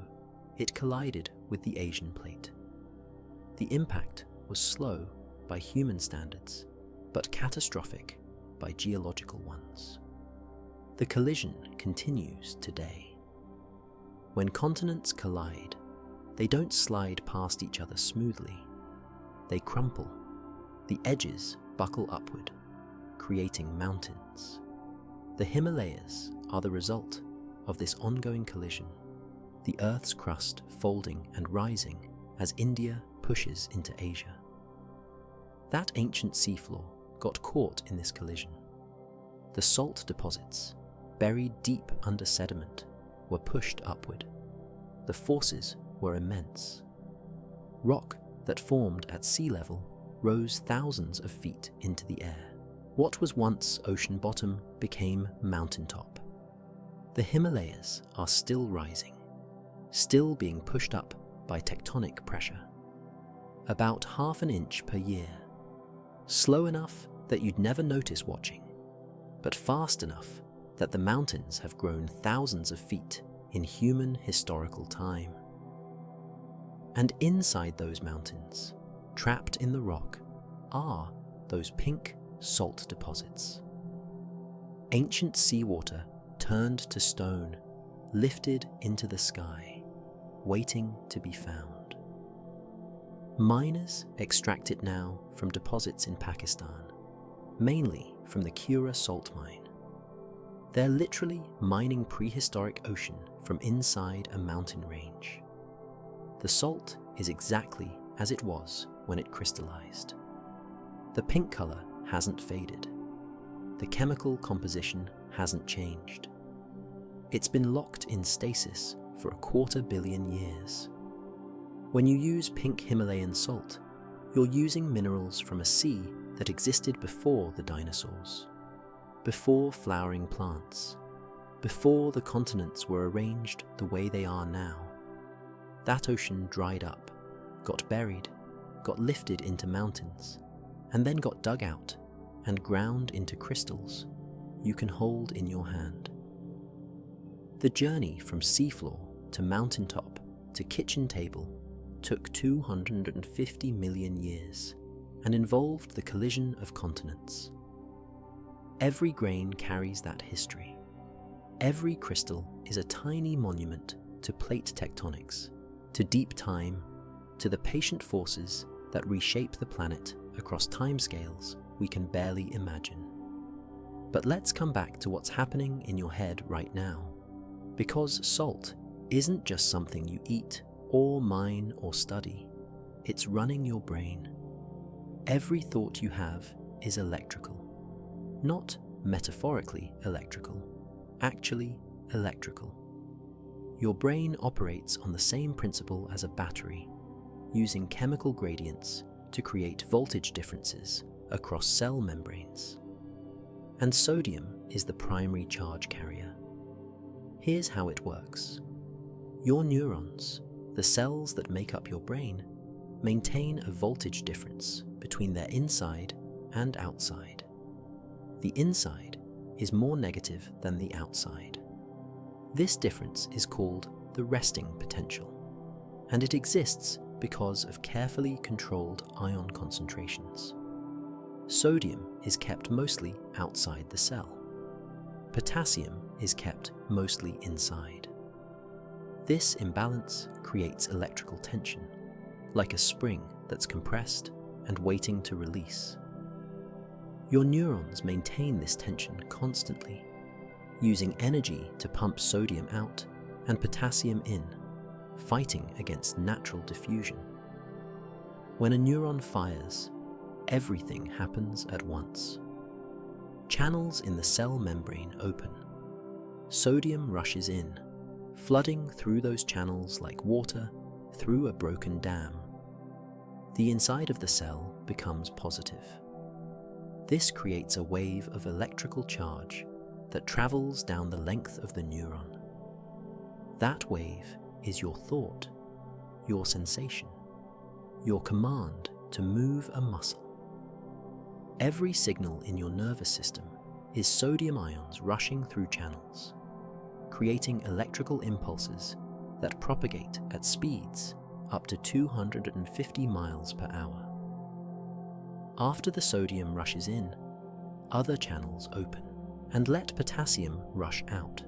it collided with the Asian plate. The impact was slow by human standards, but catastrophic by geological ones. The collision continues today. When continents collide, they don't slide past each other smoothly. They crumple. The edges buckle upward, creating mountains. The Himalayas are the result of this ongoing collision, the Earth's crust folding and rising as India pushes into Asia. That ancient seafloor got caught in this collision. The salt deposits, buried deep under sediment, were pushed upward. The forces were immense. Rock that formed at sea level rose thousands of feet into the air. What was once ocean bottom became mountaintop. The Himalayas are still rising, still being pushed up by tectonic pressure. About ½ an inch per year. Slow enough that you'd never notice watching, but fast enough that the mountains have grown thousands of feet in human historical time. And inside those mountains, trapped in the rock, are those pink salt deposits. Ancient seawater turned to stone, lifted into the sky, waiting to be found. Miners extract it now from deposits in Pakistan, mainly from the Kura salt mine. They're literally mining prehistoric ocean from inside a mountain range. The salt is exactly as it was when it crystallized. The pink color hasn't faded. The chemical composition hasn't changed. It's been locked in stasis for 250 million years. When you use pink Himalayan salt, you're using minerals from a sea that existed before the dinosaurs, before flowering plants, before the continents were arranged the way they are now. That ocean dried up, got buried, got lifted into mountains, and then got dug out and ground into crystals you can hold in your hand. The journey from seafloor to mountaintop to kitchen table took 250 million years and involved the collision of continents. Every grain carries that history. Every crystal is a tiny monument to plate tectonics, to deep time, to the patient forces that reshape the planet across timescales we can barely imagine. But let's come back to what's happening in your head right now. Because salt isn't just something you eat or mine or study. It's running your brain. Every thought you have is electrical. Not metaphorically electrical, actually electrical. Your brain operates on the same principle as a battery, using chemical gradients to create voltage differences across cell membranes. And sodium is the primary charge carrier. Here's how it works. Your neurons, the cells that make up your brain, maintain a voltage difference between their inside and outside. The inside is more negative than the outside. This difference is called the resting potential, and it exists because of carefully controlled ion concentrations. Sodium is kept mostly outside the cell. Potassium is kept mostly inside. This imbalance creates electrical tension, like a spring that's compressed and waiting to release. Your neurons maintain this tension constantly, using energy to pump sodium out and potassium in, fighting against natural diffusion. When a neuron fires, everything happens at once. Channels in the cell membrane open. Sodium rushes in, flooding through those channels like water through a broken dam. The inside of the cell becomes positive. This creates a wave of electrical charge that travels down the length of the neuron. That wave is your thought, your sensation, your command to move a muscle. Every signal in your nervous system is sodium ions rushing through channels, creating electrical impulses that propagate at speeds up to 250 miles per hour. After the sodium rushes in, other channels open and let potassium rush out.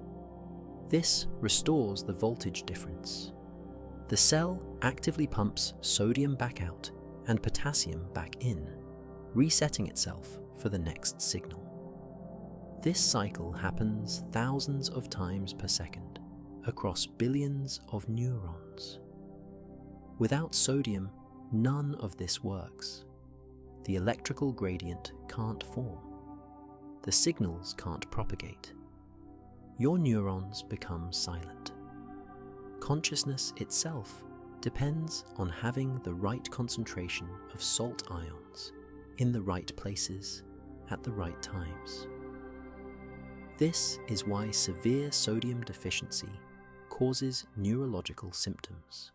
This restores the voltage difference. The cell actively pumps sodium back out and potassium back in, resetting itself for the next signal. This cycle happens thousands of times per second across billions of neurons. Without sodium, none of this works. The electrical gradient can't form. The signals can't propagate. Your neurons become silent. Consciousness itself depends on having the right concentration of salt ions in the right places at the right times. This is why severe sodium deficiency causes neurological symptoms: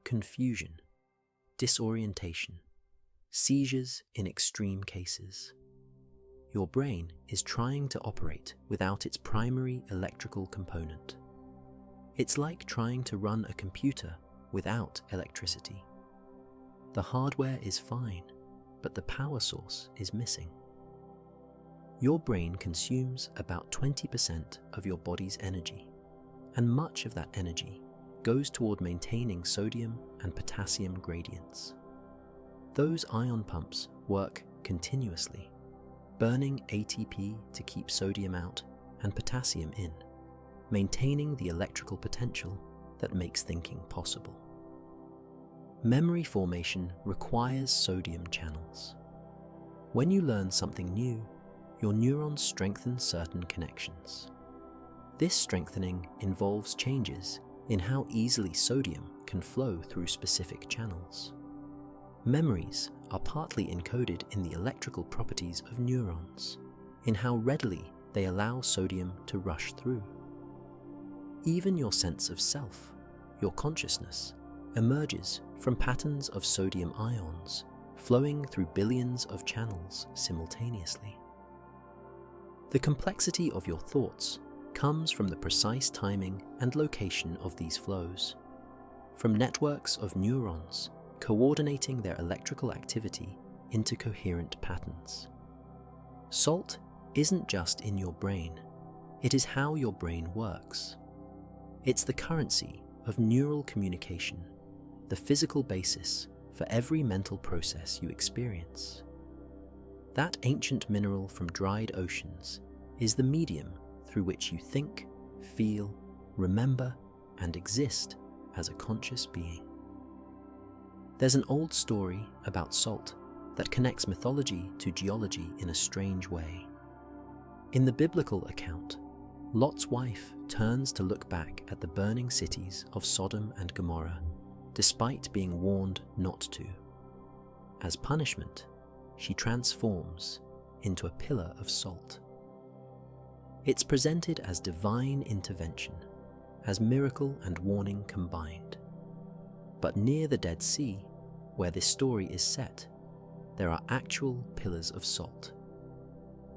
confusion, disorientation, seizures in extreme cases. Your brain is trying to operate without its primary electrical component. It's like trying to run a computer without electricity. The hardware is fine, but the power source is missing. Your brain consumes about 20% of your body's energy, and much of that energy goes toward maintaining sodium and potassium gradients. Those ion pumps work continuously, burning ATP to keep sodium out and potassium in, maintaining the electrical potential that makes thinking possible. Memory formation requires sodium channels. When you learn something new, your neurons strengthen certain connections. This strengthening involves changes in how easily sodium can flow through specific channels. Memories are partly encoded in the electrical properties of neurons, in how readily they allow sodium to rush through. Even your sense of self, your consciousness, emerges from patterns of sodium ions flowing through billions of channels simultaneously. The complexity of your thoughts comes from the precise timing and location of these flows, from networks of neurons coordinating their electrical activity into coherent patterns. Salt isn't just in your brain, it is how your brain works. It's the currency of neural communication, the physical basis for every mental process you experience. That ancient mineral from dried oceans is the medium through which you think, feel, remember, and exist as a conscious being. There's an old story about salt that connects mythology to geology in a strange way. In the biblical account, Lot's wife turns to look back at the burning cities of Sodom and Gomorrah, despite being warned not to. As punishment, she transforms into a pillar of salt. It's presented as divine intervention, as miracle and warning combined. But near the Dead Sea, where this story is set, there are actual pillars of salt,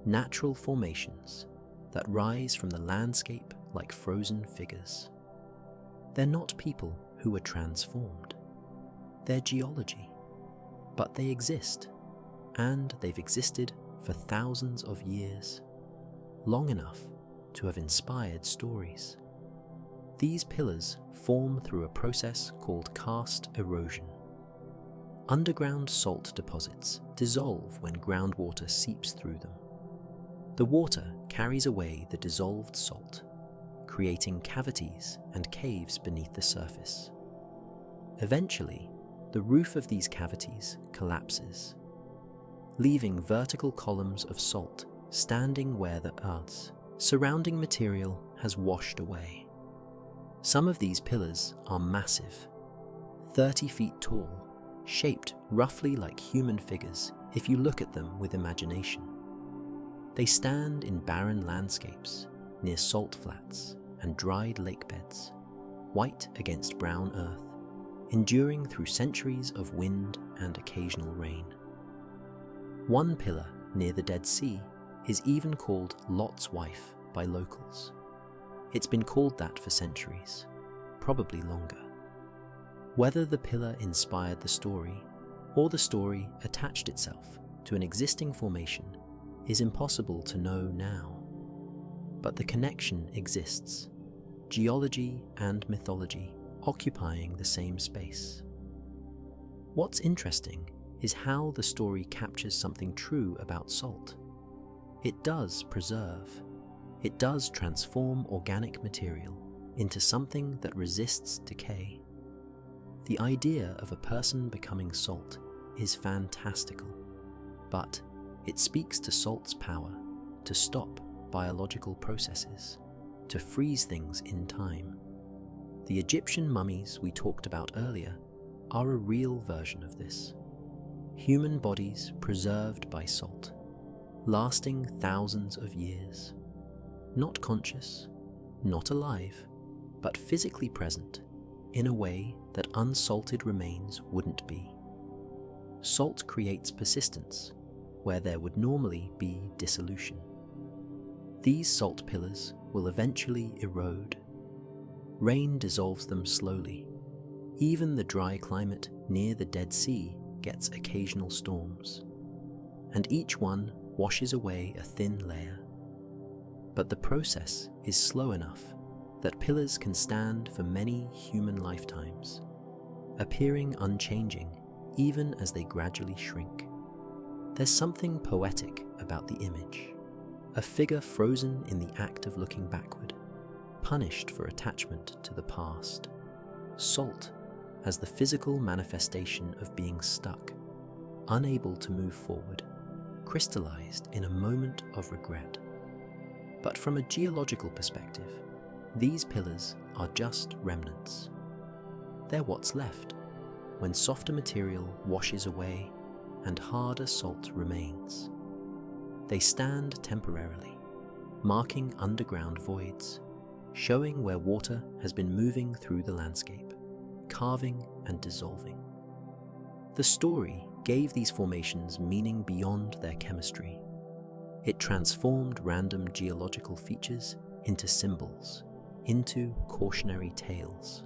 natural formations that rise from the landscape like frozen figures. They're not people who were transformed. They're geology. But they exist, and they've existed for thousands of years, long enough to have inspired stories. These pillars form through a process called karst erosion. Underground salt deposits dissolve when groundwater seeps through them. The water carries away the dissolved salt, creating cavities and caves beneath the surface. Eventually, the roof of these cavities collapses, leaving vertical columns of salt standing where the Earth's surrounding material has washed away. Some of these pillars are massive, 30 feet tall, shaped roughly like human figures if you look at them with imagination. They stand in barren landscapes, near salt flats and dried lake beds, white against brown earth, enduring through centuries of wind and occasional rain. One pillar near the Dead Sea is even called Lot's wife by locals. It's been called that for centuries, probably longer. Whether the pillar inspired the story or the story attached itself to an existing formation is impossible to know now. But the connection exists, geology and mythology occupying the same space. What's interesting is how the story captures something true about salt. It does preserve. It does transform organic material into something that resists decay. The idea of a person becoming salt is fantastical, but it speaks to salt's power to stop biological processes, to freeze things in time. The Egyptian mummies we talked about earlier are a real version of this. Human bodies preserved by salt, lasting thousands of years. Not conscious, not alive, but physically present in a way that unsalted remains wouldn't be. Salt creates persistence where there would normally be dissolution. These salt pillars will eventually erode. Rain dissolves them slowly. Even the dry climate near the Dead Sea gets occasional storms, and each one washes away a thin layer. But the process is slow enough that pillars can stand for many human lifetimes, appearing unchanging even as they gradually shrink. There's something poetic about the image, a figure frozen in the act of looking backward, punished for attachment to the past. Salt as the physical manifestation of being stuck, unable to move forward, crystallized in a moment of regret. But from a geological perspective, these pillars are just remnants. They're what's left when softer material washes away and harder salt remains. They stand temporarily, marking underground voids, showing where water has been moving through the landscape, carving and dissolving. The story gave these formations meaning beyond their chemistry. It transformed random geological features into symbols, into cautionary tales.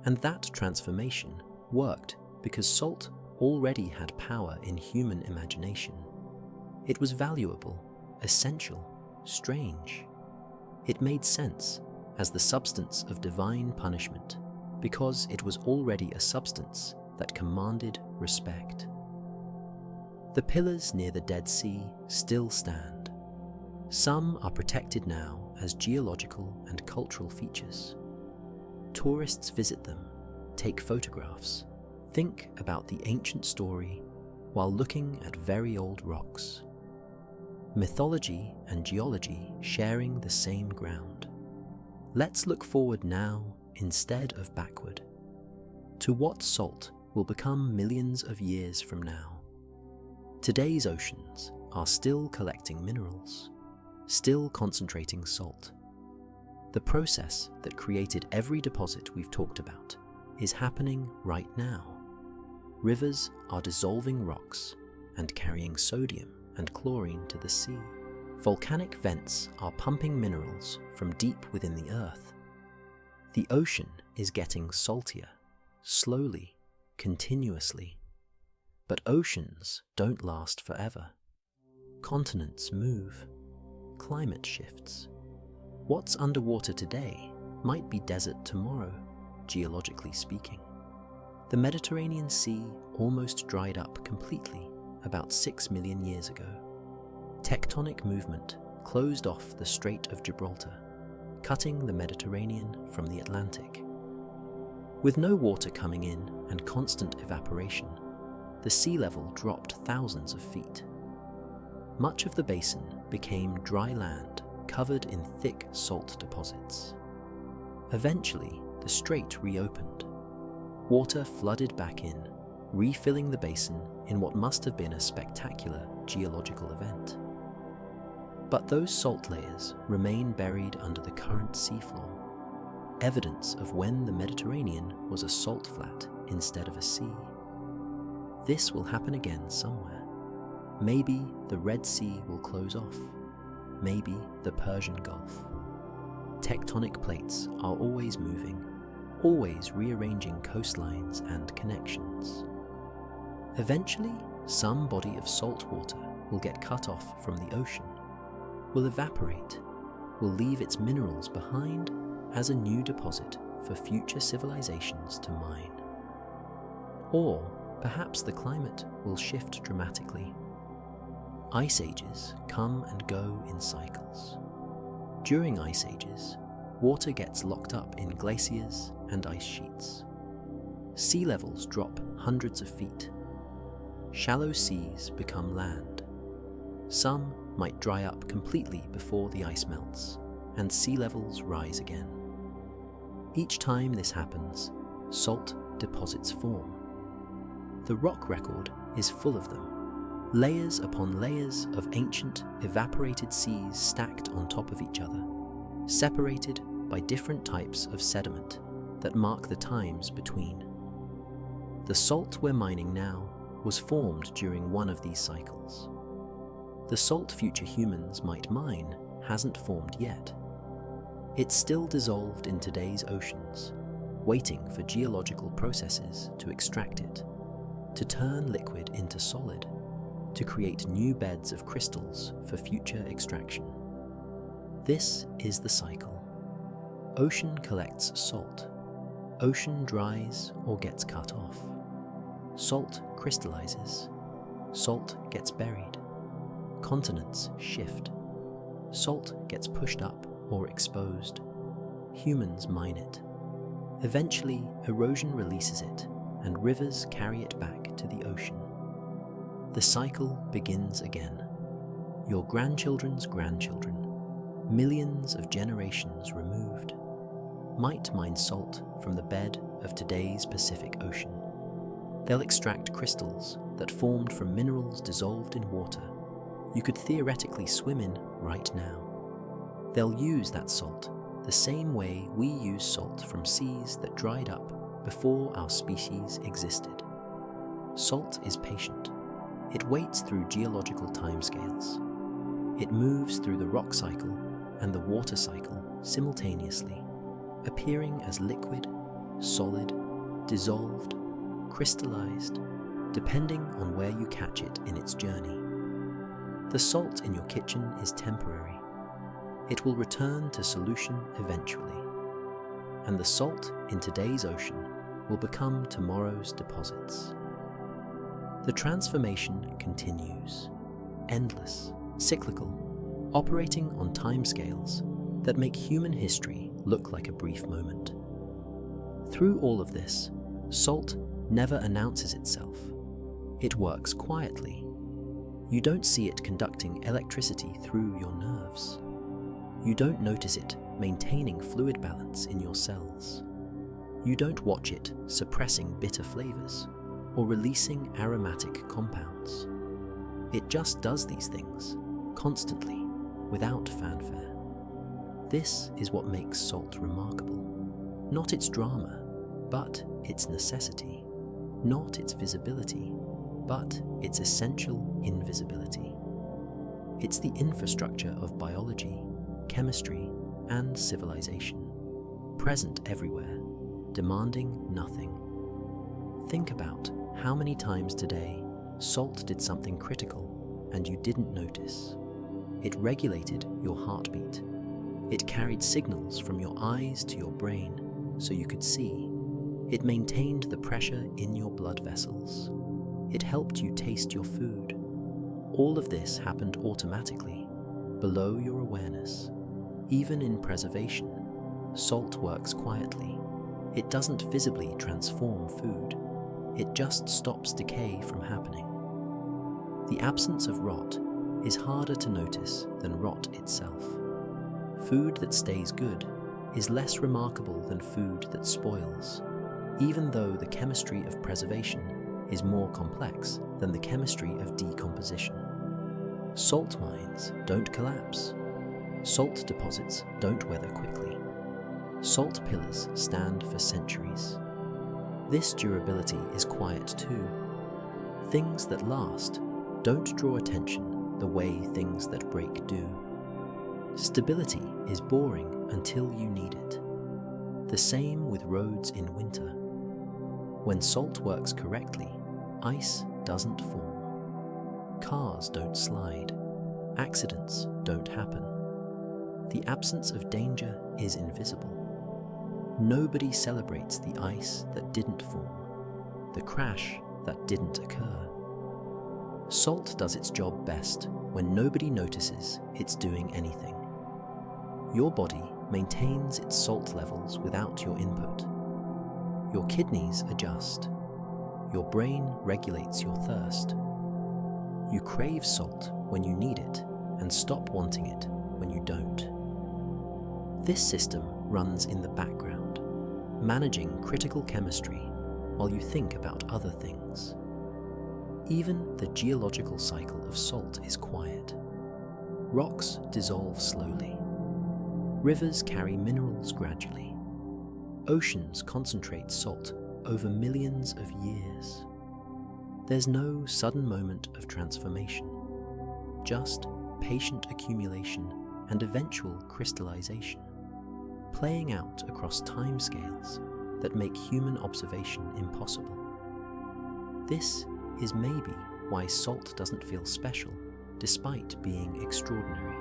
And that transformation worked because salt already had power in human imagination. It was valuable, essential, strange. It made sense as the substance of divine punishment because it was already a substance that commanded respect. The pillars near the Dead Sea still stand. Some are protected now as geological and cultural features. Tourists visit them, take photographs, think about the ancient story while looking at very old rocks. Mythology and geology sharing the same ground. Let's look forward now instead of backward, to what salt will become millions of years from now. Today's oceans are still collecting minerals, still concentrating salt. The process that created every deposit we've talked about is happening right now. Rivers are dissolving rocks and carrying sodium and chlorine to the sea. Volcanic vents are pumping minerals from deep within the earth. The ocean is getting saltier, slowly, continuously. But oceans don't last forever. Continents move. Climate shifts. What's underwater today might be desert tomorrow, geologically speaking. The Mediterranean Sea almost dried up completely about 6 million years ago. Tectonic movement closed off the Strait of Gibraltar, cutting the Mediterranean from the Atlantic. With no water coming in and constant evaporation, the sea level dropped thousands of feet. Much of the basin became dry land covered in thick salt deposits. Eventually, the strait reopened. Water flooded back in, refilling the basin in what must have been a spectacular geological event. But those salt layers remain buried under the current seafloor, evidence of when the Mediterranean was a salt flat instead of a sea. This will happen again somewhere. Maybe the Red Sea will close off. Maybe the Persian Gulf. Tectonic plates are always moving, always rearranging coastlines and connections. Eventually, some body of salt water will get cut off from the ocean, will evaporate, will leave its minerals behind as a new deposit for future civilizations to mine. Or perhaps the climate will shift dramatically. Ice ages come and go in cycles. During ice ages, water gets locked up in glaciers and ice sheets. Sea levels drop hundreds of feet. Shallow seas become land. Some might dry up completely before the ice melts, and sea levels rise again. Each time this happens, salt deposits form. The rock record is full of them. Layers upon layers of ancient, evaporated seas stacked on top of each other, separated by different types of sediment that mark the times between. The salt we're mining now was formed during one of these cycles. The salt future humans might mine hasn't formed yet. It's still dissolved in today's oceans, waiting for geological processes to extract it, to turn liquid into solid, to create new beds of crystals for future extraction. This is the cycle. Ocean collects salt. Ocean dries or gets cut off. Salt crystallizes. Salt gets buried. Continents shift. Salt gets pushed up or exposed. Humans mine it. Eventually, erosion releases it, and rivers carry it back to the ocean. The cycle begins again. Your grandchildren's grandchildren, millions of generations removed, might mine salt from the bed of today's Pacific Ocean. They'll extract crystals that formed from minerals dissolved in water you could theoretically swim in right now. They'll use that salt the same way we use salt from seas that dried up before our species existed. Salt is patient. It waits through geological timescales. It moves through the rock cycle and the water cycle simultaneously, appearing as liquid, solid, dissolved, crystallized, depending on where you catch it in its journey. The salt in your kitchen is temporary. It will return to solution eventually. And the salt in today's ocean will become tomorrow's deposits. The transformation continues, endless, cyclical, operating on timescales that make human history look like a brief moment. Through all of this, salt never announces itself. It works quietly. You don't see it conducting electricity through your nerves. You don't notice it maintaining fluid balance in your cells. You don't watch it suppressing bitter flavors or releasing aromatic compounds. It just does these things, constantly, without fanfare. This is what makes salt remarkable. Not its drama, but its necessity. Not its visibility, but its essential invisibility. It's the infrastructure of biology, chemistry, and civilization, present everywhere, demanding nothing. Think about how many times today salt did something critical and you didn't notice. It regulated your heartbeat. It carried signals from your eyes to your brain so you could see. It maintained the pressure in your blood vessels. It helped you taste your food. All of this happened automatically, below your awareness. Even in preservation, salt works quietly. It doesn't visibly transform food. It just stops decay from happening. The absence of rot is harder to notice than rot itself. Food that stays good is less remarkable than food that spoils, even though the chemistry of preservation is more complex than the chemistry of decomposition. Salt mines don't collapse. Salt deposits don't weather quickly. Salt pillars stand for centuries. This durability is quiet too. Things that last don't draw attention the way things that break do. Stability is boring until you need it. The same with roads in winter. When salt works correctly, ice doesn't form. Cars don't slide. Accidents don't happen. The absence of danger is invisible. Nobody celebrates the ice that didn't form, the crash that didn't occur. Salt does its job best when nobody notices it's doing anything. Your body maintains its salt levels without your input. Your kidneys adjust. Your brain regulates your thirst. You crave salt when you need it and stop wanting it when you don't. This system runs in the background, managing critical chemistry while you think about other things. Even the geological cycle of salt is quiet. Rocks dissolve slowly. Rivers carry minerals gradually. Oceans concentrate salt over millions of years. There's no sudden moment of transformation, just patient accumulation and eventual crystallization, playing out across timescales that make human observation impossible. This is maybe why salt doesn't feel special, despite being extraordinary.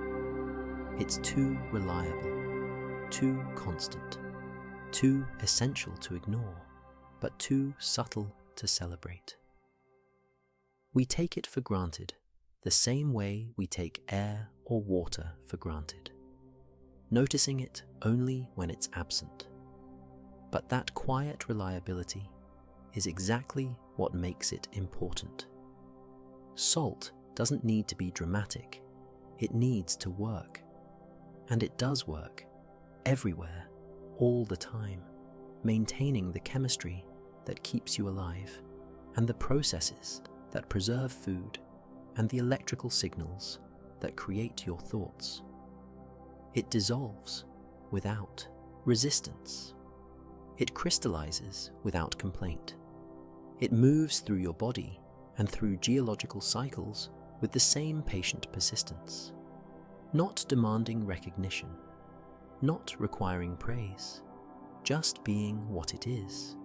It's too reliable, too constant, too essential to ignore, but too subtle to celebrate. We take it for granted, the same way we take air or water for granted, noticing it only when it's absent. But that quiet reliability is exactly what makes it important. Salt doesn't need to be dramatic, it needs to work. And it does work, everywhere, all the time, maintaining the chemistry that keeps you alive, and the processes that preserve food, and the electrical signals that create your thoughts. It dissolves without resistance. It crystallizes without complaint. It moves through your body and through geological cycles with the same patient persistence, not demanding recognition, not requiring praise, just being what it is,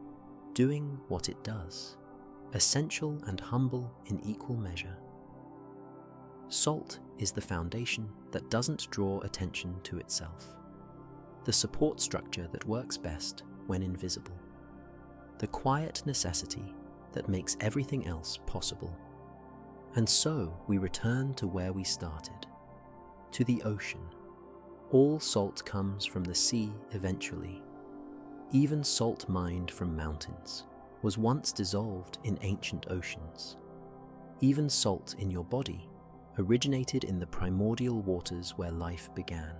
doing what it does, essential and humble in equal measure. Salt is the foundation that doesn't draw attention to itself, the support structure that works best when invisible, the quiet necessity that makes everything else possible. And so we return to where we started, to the ocean. All salt comes from the sea eventually. Even salt mined from mountains was once dissolved in ancient oceans. Even salt in your body originated in the primordial waters where life began.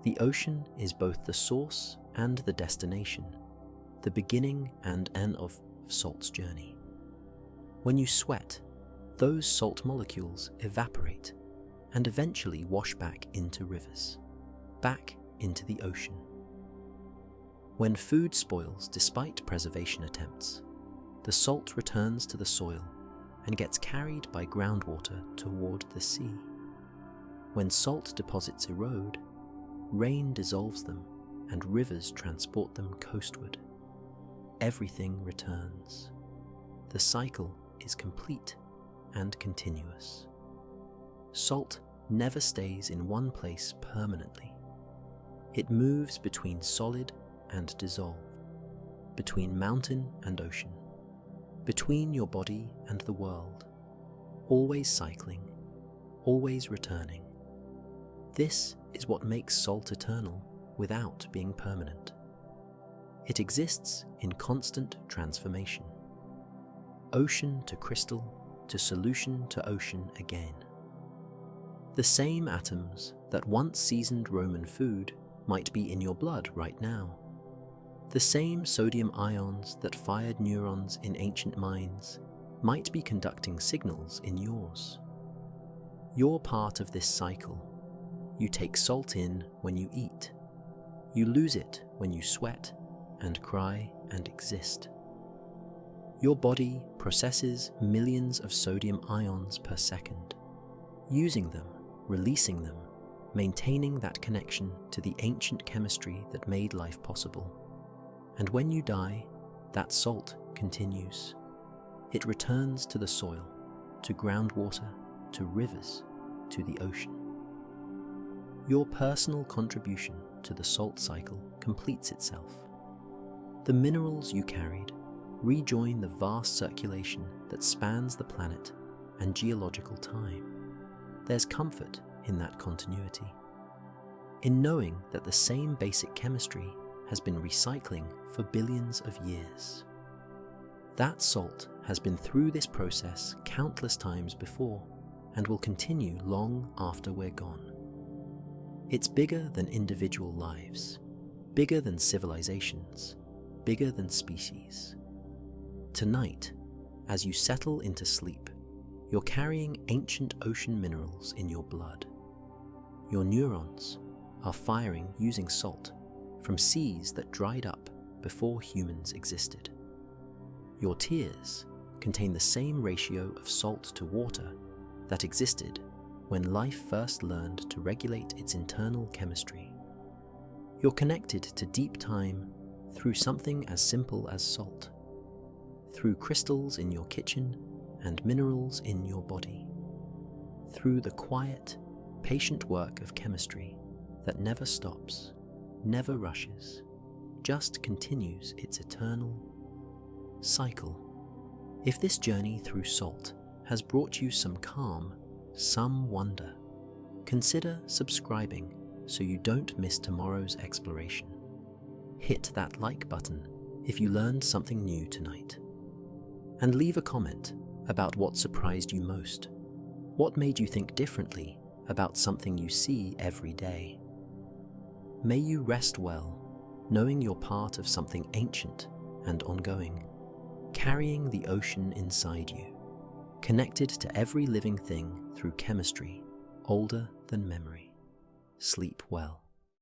The ocean is both the source and the destination, the beginning and end of salt's journey. When you sweat, those salt molecules evaporate. and eventually wash back into rivers, back into the ocean. When food spoils despite preservation attempts, the salt returns to the soil and gets carried by groundwater toward the sea. When salt deposits erode, rain dissolves them and rivers transport them coastward. Everything returns. The cycle is complete and continuous. Salt never stays in one place permanently. It moves between solid and dissolve, between mountain and ocean, between your body and the world, always cycling, always returning. This is what makes salt eternal without being permanent. It exists in constant transformation. Ocean to crystal, to solution to ocean again. The same atoms that once seasoned Roman food might be in your blood right now. The same sodium ions that fired neurons in ancient minds might be conducting signals in yours. You're part of this cycle. You take salt in when you eat. You lose it when you sweat and cry and exist. Your body processes millions of sodium ions per second, using them, releasing them, maintaining that connection to the ancient chemistry that made life possible. And when you die, that salt continues. It returns to the soil, to groundwater, to rivers, to the ocean. Your personal contribution to the salt cycle completes itself. The minerals you carried rejoin the vast circulation that spans the planet and geological time. There's comfort in that continuity, in knowing that the same basic chemistry has been recycling for billions of years. That salt has been through this process countless times before and will continue long after we're gone. It's bigger than individual lives, bigger than civilizations, bigger than species. Tonight, as you settle into sleep, you're carrying ancient ocean minerals in your blood. Your neurons are firing using salt from seas that dried up before humans existed. Your tears contain the same ratio of salt to water that existed when life first learned to regulate its internal chemistry. You're connected to deep time through something as simple as salt, through crystals in your kitchen and minerals in your body, through the quiet, patient work of chemistry that never stops, never rushes, just continues its eternal cycle. If this journey through salt has brought you some calm, some wonder, consider subscribing so you don't miss tomorrow's exploration. Hit that like button if you learned something new tonight. And leave a comment about what surprised you most. What made you think differently about something you see every day? May you rest well, knowing you're part of something ancient and ongoing, carrying the ocean inside you, connected to every living thing through chemistry older than memory. Sleep well.